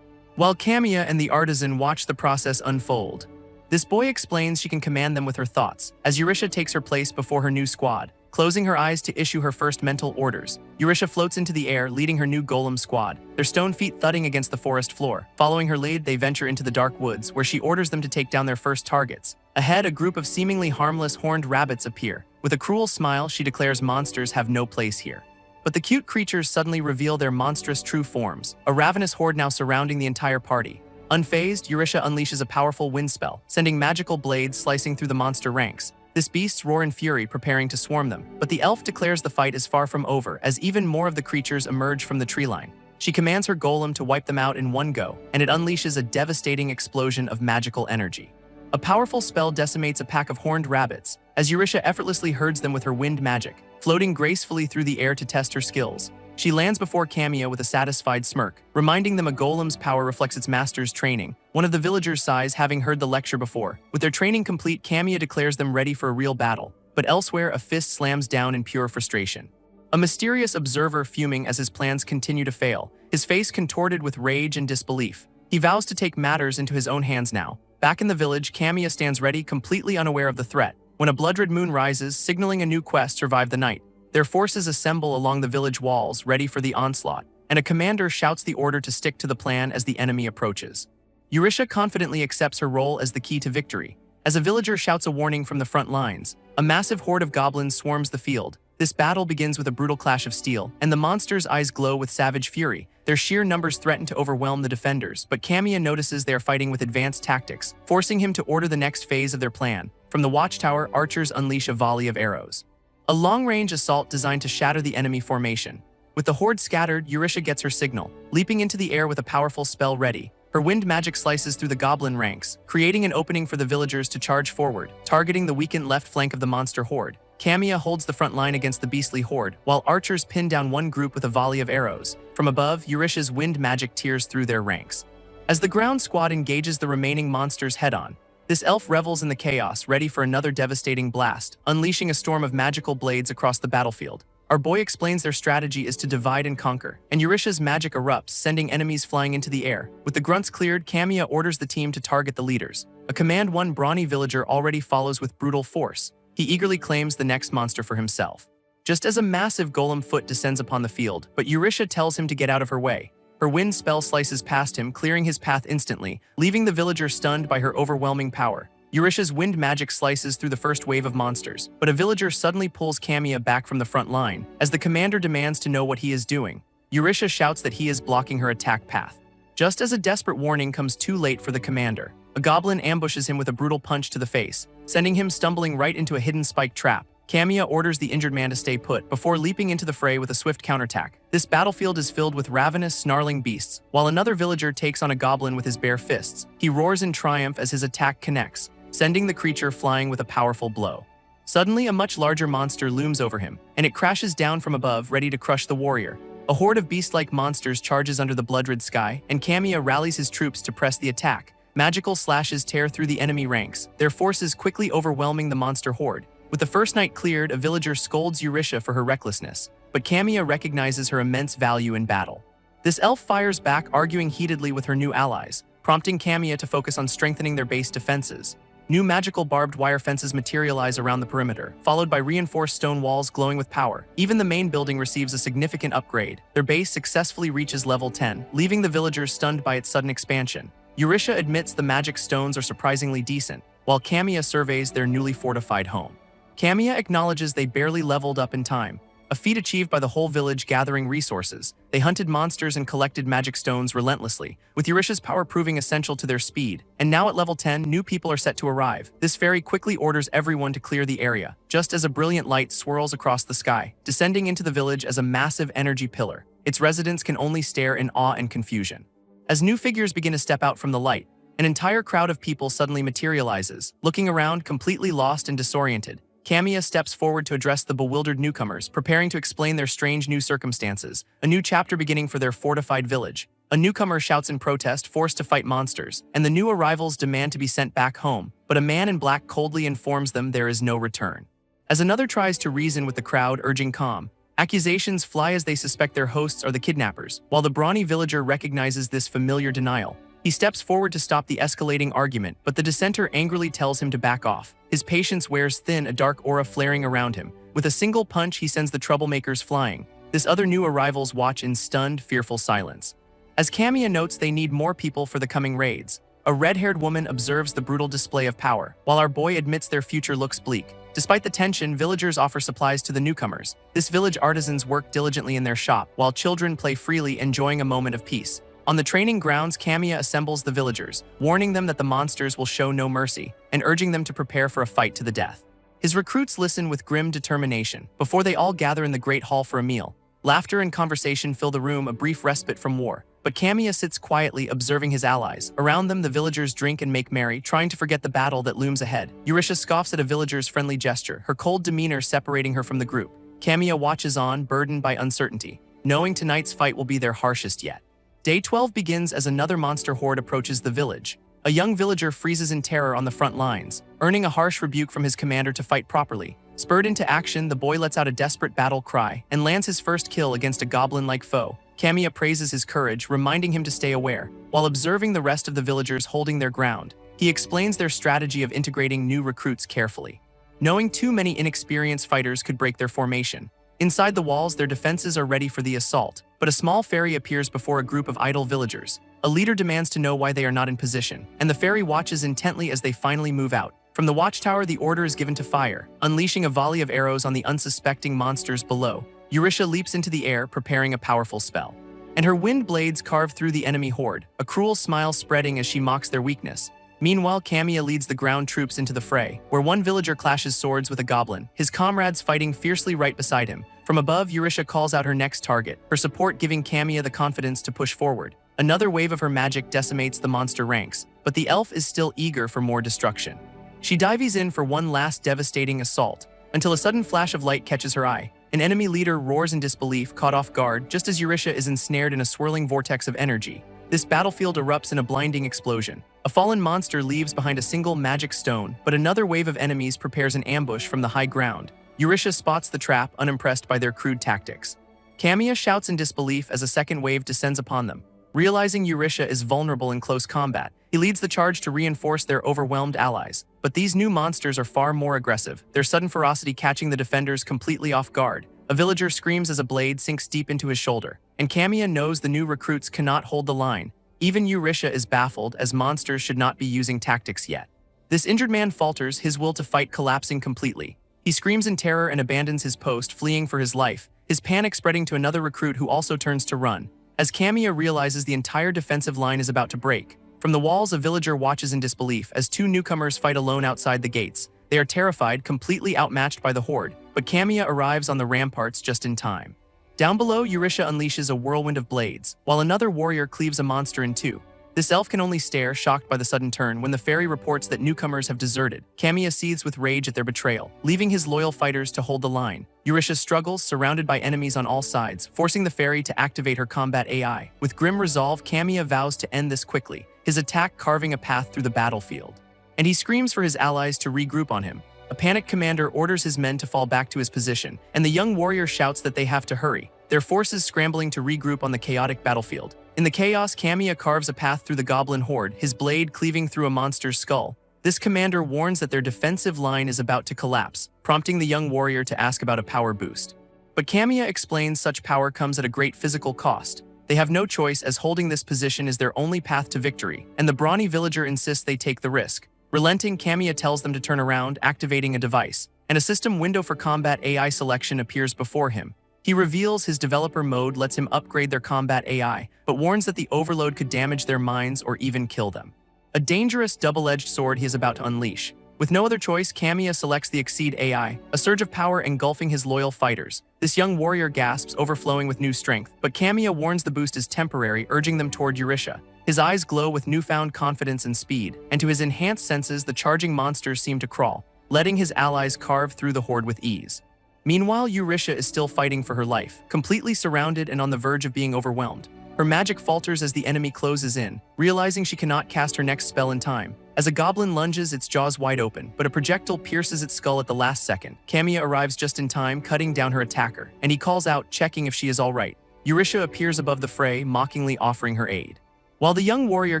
while Kamiya and the artisan watch the process unfold. This boy explains she can command them with her thoughts, as Eurisha takes her place before her new squad. Closing her eyes to issue her first mental orders, Eurisha floats into the air, leading her new golem squad, their stone feet thudding against the forest floor. Following her lead, they venture into the dark woods, where she orders them to take down their first targets. Ahead, a group of seemingly harmless horned rabbits appear. With a cruel smile, she declares monsters have no place here. But the cute creatures suddenly reveal their monstrous true forms, a ravenous horde now surrounding the entire party. Unfazed, Eurisha unleashes a powerful wind spell, sending magical blades slicing through the monster ranks. This beasts roar in fury, preparing to swarm them. But the elf declares the fight is far from over, as even more of the creatures emerge from the tree line. She commands her golem to wipe them out in one go, and it unleashes a devastating explosion of magical energy. A powerful spell decimates a pack of horned rabbits, as Eurytia effortlessly herds them with her wind magic, floating gracefully through the air to test her skills. She lands before Kamiya with a satisfied smirk, reminding them a golem's power reflects its master's training. One of the villagers sighs, having heard the lecture before. With their training complete, Kamiya declares them ready for a real battle, but elsewhere a fist slams down in pure frustration. A mysterious observer fuming as his plans continue to fail, his face contorted with rage and disbelief. He vows to take matters into his own hands now. Back in the village, Kamiya stands ready, completely unaware of the threat. When a blood-red moon rises, signaling a new quest, survive the night. Their forces assemble along the village walls, ready for the onslaught, and a commander shouts the order to stick to the plan as the enemy approaches. Eurytia confidently accepts her role as the key to victory. As a villager shouts a warning from the front lines, a massive horde of goblins swarms the field. This battle begins with a brutal clash of steel, and the monsters' eyes glow with savage fury. Their sheer numbers threaten to overwhelm the defenders, but Kamiya notices they are fighting with advanced tactics, forcing him to order the next phase of their plan. From the watchtower, archers unleash a volley of arrows. A long-range assault designed to shatter the enemy formation. With the horde scattered, Eurytia gets her signal, leaping into the air with a powerful spell ready. Her wind magic slices through the goblin ranks, creating an opening for the villagers to charge forward, targeting the weakened left flank of the monster horde. Kamiya holds the front line against the beastly horde, while archers pin down one group with a volley of arrows. From above, Eurytia's wind magic tears through their ranks. As the ground squad engages the remaining monsters head-on, this elf revels in the chaos, ready for another devastating blast, unleashing a storm of magical blades across the battlefield. Our boy explains their strategy is to divide and conquer, and Eurytia's magic erupts, sending enemies flying into the air. With the grunts cleared, Kamiya orders the team to target the leaders. A Command 1 brawny villager already follows with brutal force. He eagerly claims the next monster for himself. Just as a massive golem foot descends upon the field, but Eurytia tells him to get out of her way. Her wind spell slices past him, clearing his path instantly, leaving the villager stunned by her overwhelming power. Eurytia's wind magic slices through the first wave of monsters, but a villager suddenly pulls Kamiya back from the front line. As the commander demands to know what he is doing, Eurytia shouts that he is blocking her attack path. Just as a desperate warning comes too late for the commander, a goblin ambushes him with a brutal punch to the face, sending him stumbling right into a hidden spike trap. Kamiya orders the injured man to stay put before leaping into the fray with a swift counterattack. This battlefield is filled with ravenous, snarling beasts, while another villager takes on a goblin with his bare fists. He roars in triumph as his attack connects, sending the creature flying with a powerful blow. Suddenly, a much larger monster looms over him, and it crashes down from above, ready to crush the warrior. A horde of beast-like monsters charges under the blood-red sky, and Kamiya rallies his troops to press the attack. Magical slashes tear through the enemy ranks, their forces quickly overwhelming the monster horde. With the first night cleared, a villager scolds Eurytia for her recklessness, but Kamiya recognizes her immense value in battle. This elf fires back, arguing heatedly with her new allies, prompting Kamiya to focus on strengthening their base defenses. New magical barbed wire fences materialize around the perimeter, followed by reinforced stone walls glowing with power. Even the main building receives a significant upgrade. Their base successfully reaches level 10, leaving the villagers stunned by its sudden expansion. Eurytia admits the magic stones are surprisingly decent, while Kamiya surveys their newly fortified home. Kamiya acknowledges they barely leveled up in time, a feat achieved by the whole village gathering resources. They hunted monsters and collected magic stones relentlessly, with Eurytia's power proving essential to their speed. And now at level 10, new people are set to arrive. This fairy quickly orders everyone to clear the area, just as a brilliant light swirls across the sky, descending into the village as a massive energy pillar. Its residents can only stare in awe and confusion. As new figures begin to step out from the light, an entire crowd of people suddenly materializes, looking around completely lost and disoriented. Kamiya steps forward to address the bewildered newcomers, preparing to explain their strange new circumstances. A new chapter beginning for their fortified village. A newcomer shouts in protest, forced to fight monsters, and the new arrivals demand to be sent back home, but a man in black coldly informs them there is no return. As another tries to reason with the crowd, urging calm, accusations fly as they suspect their hosts are the kidnappers. While the brawny villager recognizes this familiar denial, he steps forward to stop the escalating argument, but the dissenter angrily tells him to back off. His patience wears thin, a dark aura flaring around him. With a single punch, he sends the troublemakers flying. This other new arrivals watch in stunned, fearful silence. As Kamiya notes they need more people for the coming raids, a red-haired woman observes the brutal display of power, while our boy admits their future looks bleak. Despite the tension, villagers offer supplies to the newcomers. This village artisans work diligently in their shop, while children play freely, enjoying a moment of peace. On the training grounds, Kamiya assembles the villagers, warning them that the monsters will show no mercy, and urging them to prepare for a fight to the death. His recruits listen with grim determination, before they all gather in the great hall for a meal. Laughter and conversation fill the room, a brief respite from war. but Kamiya sits quietly observing his allies. Around them, the villagers drink and make merry, trying to forget the battle that looms ahead. Eurisha scoffs at a villager's friendly gesture, her cold demeanor separating her from the group. Kamiya watches on, burdened by uncertainty, knowing tonight's fight will be their harshest yet. Day 12 begins as another monster horde approaches the village. A young villager freezes in terror on the front lines, earning a harsh rebuke from his commander to fight properly. Spurred into action, the boy lets out a desperate battle cry and lands his first kill against a goblin-like foe. Kamiya praises his courage, reminding him to stay aware. While observing the rest of the villagers holding their ground, he explains their strategy of integrating new recruits carefully. Knowing too many inexperienced fighters could break their formation. Inside the walls, their defenses are ready for the assault, but a small fairy appears before a group of idle villagers. A leader demands to know why they are not in position, and the fairy watches intently as they finally move out. From the watchtower, the order is given to fire, unleashing a volley of arrows on the unsuspecting monsters below. Eurisha leaps into the air, preparing a powerful spell, and her wind blades carve through the enemy horde, a cruel smile spreading as she mocks their weakness. Meanwhile, Kamiya leads the ground troops into the fray, where one villager clashes swords with a goblin, his comrades fighting fiercely right beside him. From above, Eurisha calls out her next target, her support giving Kamiya the confidence to push forward. Another wave of her magic decimates the monster ranks, but the elf is still eager for more destruction. She dives in for one last devastating assault, until a sudden flash of light catches her eye. An enemy leader roars in disbelief, caught off guard, just as Eurisha is ensnared in a swirling vortex of energy. This battlefield erupts in a blinding explosion. A fallen monster leaves behind a single magic stone, but another wave of enemies prepares an ambush from the high ground. Eurisha spots the trap, unimpressed by their crude tactics. Kamiya shouts in disbelief as a second wave descends upon them. Realizing Eurisha is vulnerable in close combat, he leads the charge to reinforce their overwhelmed allies. But these new monsters are far more aggressive, their sudden ferocity catching the defenders completely off guard. A villager screams as a blade sinks deep into his shoulder, and Kamiya knows the new recruits cannot hold the line. Even Eurisha is baffled, as monsters should not be using tactics yet. This injured man falters, his will to fight collapsing completely. He screams in terror and abandons his post, fleeing for his life, his panic spreading to another recruit who also turns to run. As Kamiya realizes the entire defensive line is about to break, from the walls a villager watches in disbelief as two newcomers fight alone outside the gates. They are terrified, completely outmatched by the horde, but Kamiya arrives on the ramparts just in time. Down below, Eurisha unleashes a whirlwind of blades, while another warrior cleaves a monster in two. This elf can only stare, shocked by the sudden turn, when the fairy reports that newcomers have deserted. Kamiya seethes with rage at their betrayal, leaving his loyal fighters to hold the line. Eurisha struggles, surrounded by enemies on all sides, forcing the fairy to activate her combat AI. With grim resolve, Kamiya vows to end this quickly, his attack carving a path through the battlefield. And he screams for his allies to regroup on him. A panicked commander orders his men to fall back to his position, and the young warrior shouts that they have to hurry, their forces scrambling to regroup on the chaotic battlefield. In the chaos, Kamiya carves a path through the goblin horde, his blade cleaving through a monster's skull. This commander warns that their defensive line is about to collapse, prompting the young warrior to ask about a power boost. But Kamiya explains such power comes at a great physical cost. They have no choice, as holding this position is their only path to victory, and the brawny villager insists they take the risk. Relenting, Kamiya tells them to turn around, activating a device, and a system window for combat AI selection appears before him. He reveals his developer mode lets him upgrade their combat AI, but warns that the overload could damage their minds or even kill them. A dangerous double-edged sword he is about to unleash. With no other choice, Kamiya selects the Exceed AI, a surge of power engulfing his loyal fighters. This young warrior gasps, overflowing with new strength, but Kamiya warns the boost is temporary, urging them toward Eurisha. His eyes glow with newfound confidence and speed, and to his enhanced senses, the charging monsters seem to crawl, letting his allies carve through the horde with ease. Meanwhile, Eurisha is still fighting for her life, completely surrounded and on the verge of being overwhelmed. Her magic falters as the enemy closes in, realizing she cannot cast her next spell in time. As a goblin lunges, its jaws wide open, but a projectile pierces its skull at the last second. Kamiya arrives just in time, cutting down her attacker, and he calls out, checking if she is alright. Eurisha appears above the fray, mockingly offering her aid. While the young warrior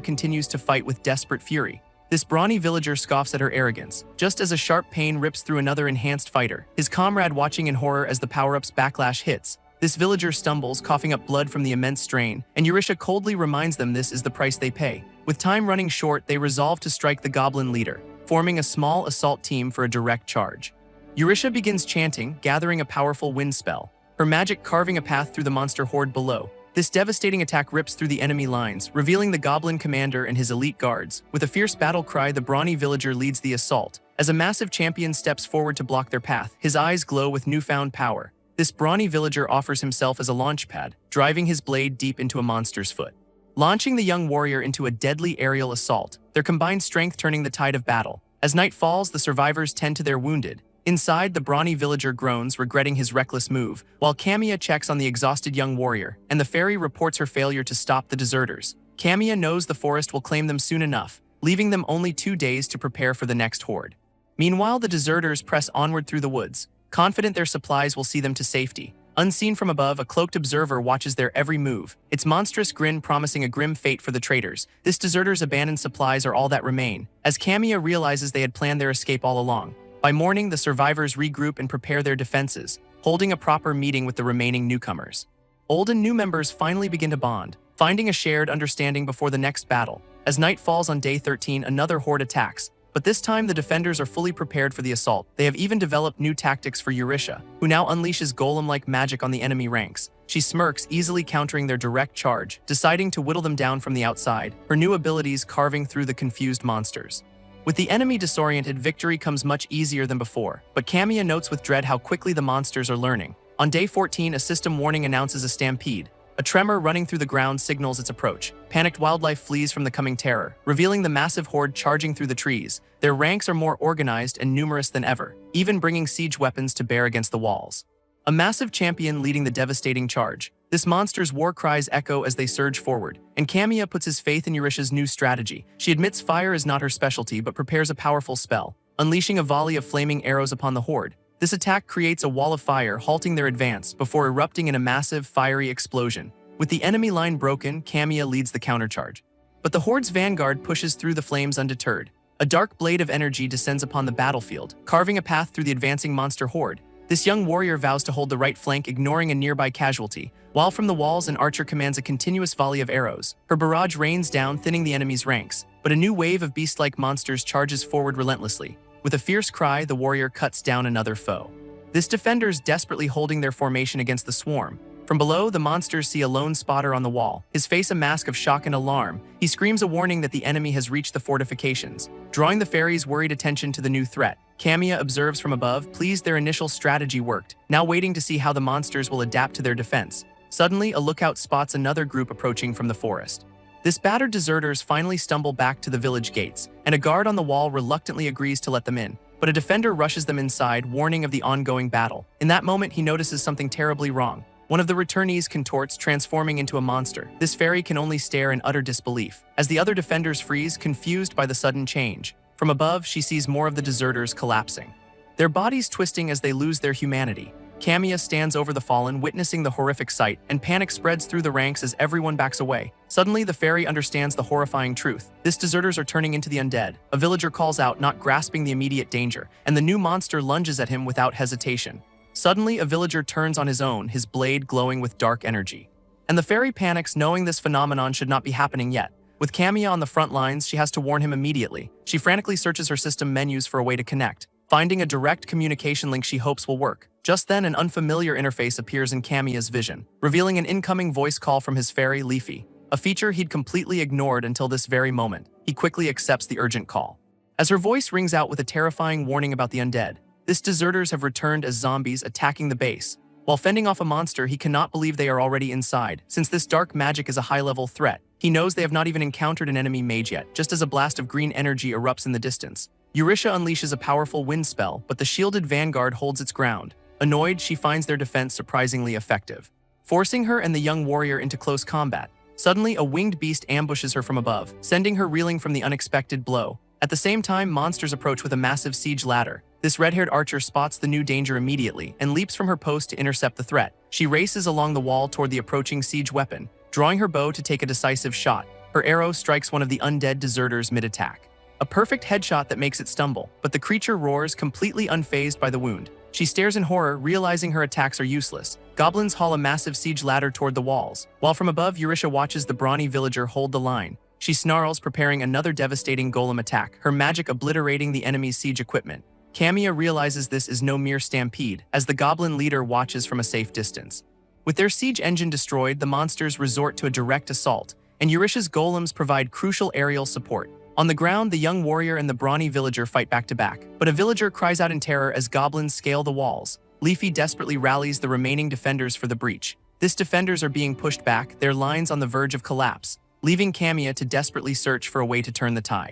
continues to fight with desperate fury, this brawny villager scoffs at her arrogance, just as a sharp pain rips through another enhanced fighter, his comrade watching in horror as the power-up's backlash hits. This villager stumbles, coughing up blood from the immense strain, and Eurisha coldly reminds them this is the price they pay. With time running short, they resolve to strike the goblin leader, forming a small assault team for a direct charge. Eurisha begins chanting, gathering a powerful wind spell, her magic carving a path through the monster horde below. This devastating attack rips through the enemy lines, revealing the goblin commander and his elite guards. With a fierce battle cry, the brawny villager leads the assault. As a massive champion steps forward to block their path, his eyes glow with newfound power. This brawny villager offers himself as a launchpad, driving his blade deep into a monster's foot. launching the young warrior into a deadly aerial assault, their combined strength turning the tide of battle. As night falls, the survivors tend to their wounded. Inside, the brawny villager groans, regretting his reckless move, while Kamiya checks on the exhausted young warrior, and the fairy reports her failure to stop the deserters. Kamiya knows the forest will claim them soon enough, leaving them only 2 days to prepare for the next horde. Meanwhile, the deserters press onward through the woods, confident their supplies will see them to safety. Unseen from above, a cloaked observer watches their every move, its monstrous grin promising a grim fate for the traitors. This deserters' abandoned supplies are all that remain, as Kamiya realizes they had planned their escape all along. By morning, the survivors regroup and prepare their defenses, holding a proper meeting with the remaining newcomers. Old and new members finally begin to bond, finding a shared understanding before the next battle. As night falls on day 13, another horde attacks, but this time the defenders are fully prepared for the assault. They have even developed new tactics for Eurisha, who now unleashes golem-like magic on the enemy ranks. She smirks, easily countering their direct charge, deciding to whittle them down from the outside, her new abilities carving through the confused monsters. With the enemy disoriented, victory comes much easier than before, but Kamiya notes with dread how quickly the monsters are learning. On day 14, a system warning announces a stampede. A tremor running through the ground signals its approach. Panicked wildlife flees from the coming terror, revealing the massive horde charging through the trees. Their ranks are more organized and numerous than ever, even bringing siege weapons to bear against the walls. A massive champion leading the devastating charge. This monster's war cries echo as they surge forward, and Kamiya puts his faith in Eurisha's new strategy. She admits fire is not her specialty but prepares a powerful spell, unleashing a volley of flaming arrows upon the horde. This attack creates a wall of fire, halting their advance before erupting in a massive, fiery explosion. With the enemy line broken, Kamiya leads the countercharge. But the horde's vanguard pushes through the flames undeterred. A dark blade of energy descends upon the battlefield, carving a path through the advancing monster horde. This young warrior vows to hold the right flank, ignoring a nearby casualty, while from the walls an archer commands a continuous volley of arrows. Her barrage rains down, thinning the enemy's ranks, but a new wave of beast-like monsters charges forward relentlessly. With a fierce cry, the warrior cuts down another foe. This defender's desperately holding their formation against the swarm. From below, the monsters see a lone spotter on the wall, his face a mask of shock and alarm. He screams a warning that the enemy has reached the fortifications, drawing the fairy's worried attention to the new threat. Kamiya observes from above, pleased their initial strategy worked, now waiting to see how the monsters will adapt to their defense. Suddenly, a lookout spots another group approaching from the forest. This battered deserters finally stumble back to the village gates, and a guard on the wall reluctantly agrees to let them in. But a defender rushes them inside, warning of the ongoing battle. In that moment, he notices something terribly wrong. One of the returnees contorts, transforming into a monster. This fairy can only stare in utter disbelief, as the other defenders freeze, confused by the sudden change. From above, she sees more of the deserters collapsing, their bodies twisting as they lose their humanity. Kamiya stands over the fallen, witnessing the horrific sight, and panic spreads through the ranks as everyone backs away. Suddenly, the fairy understands the horrifying truth. These deserters are turning into the undead. A villager calls out, not grasping the immediate danger, and the new monster lunges at him without hesitation. Suddenly, a villager turns on his own, his blade glowing with dark energy. And the fairy panics, knowing this phenomenon should not be happening yet. With Kamiya on the front lines, she has to warn him immediately. She frantically searches her system menus for a way to connect, finding a direct communication link she hopes will work. Just then, an unfamiliar interface appears in Kamiya's vision, revealing an incoming voice call from his fairy, Leafy, a feature he'd completely ignored until this very moment. He quickly accepts the urgent call. As her voice rings out with a terrifying warning about the undead, these deserters have returned as zombies, attacking the base. While fending off a monster, he cannot believe they are already inside. Since this dark magic is a high-level threat, he knows they have not even encountered an enemy mage yet, just as a blast of green energy erupts in the distance. Eurisha unleashes a powerful wind spell, but the shielded vanguard holds its ground. Annoyed, she finds their defense surprisingly effective, forcing her and the young warrior into close combat. Suddenly, a winged beast ambushes her from above, sending her reeling from the unexpected blow. At the same time, monsters approach with a massive siege ladder. This red-haired archer spots the new danger immediately and leaps from her post to intercept the threat. She races along the wall toward the approaching siege weapon, drawing her bow to take a decisive shot. Her arrow strikes one of the undead deserters mid-attack. A perfect headshot that makes it stumble, but the creature roars, completely unfazed by the wound. She stares in horror, realizing her attacks are useless. Goblins haul a massive siege ladder toward the walls, while from above, Eurisha watches the brawny villager hold the line. She snarls, preparing another devastating golem attack, her magic obliterating the enemy's siege equipment. Kamiya realizes this is no mere stampede, as the goblin leader watches from a safe distance. With their siege engine destroyed, the monsters resort to a direct assault, and Eurisha's golems provide crucial aerial support. On the ground, the young warrior and the brawny villager fight back to back, but a villager cries out in terror as goblins scale the walls. Leafy desperately rallies the remaining defenders for the breach. These defenders are being pushed back, their lines on the verge of collapse. leaving Kamiya to desperately search for a way to turn the tide.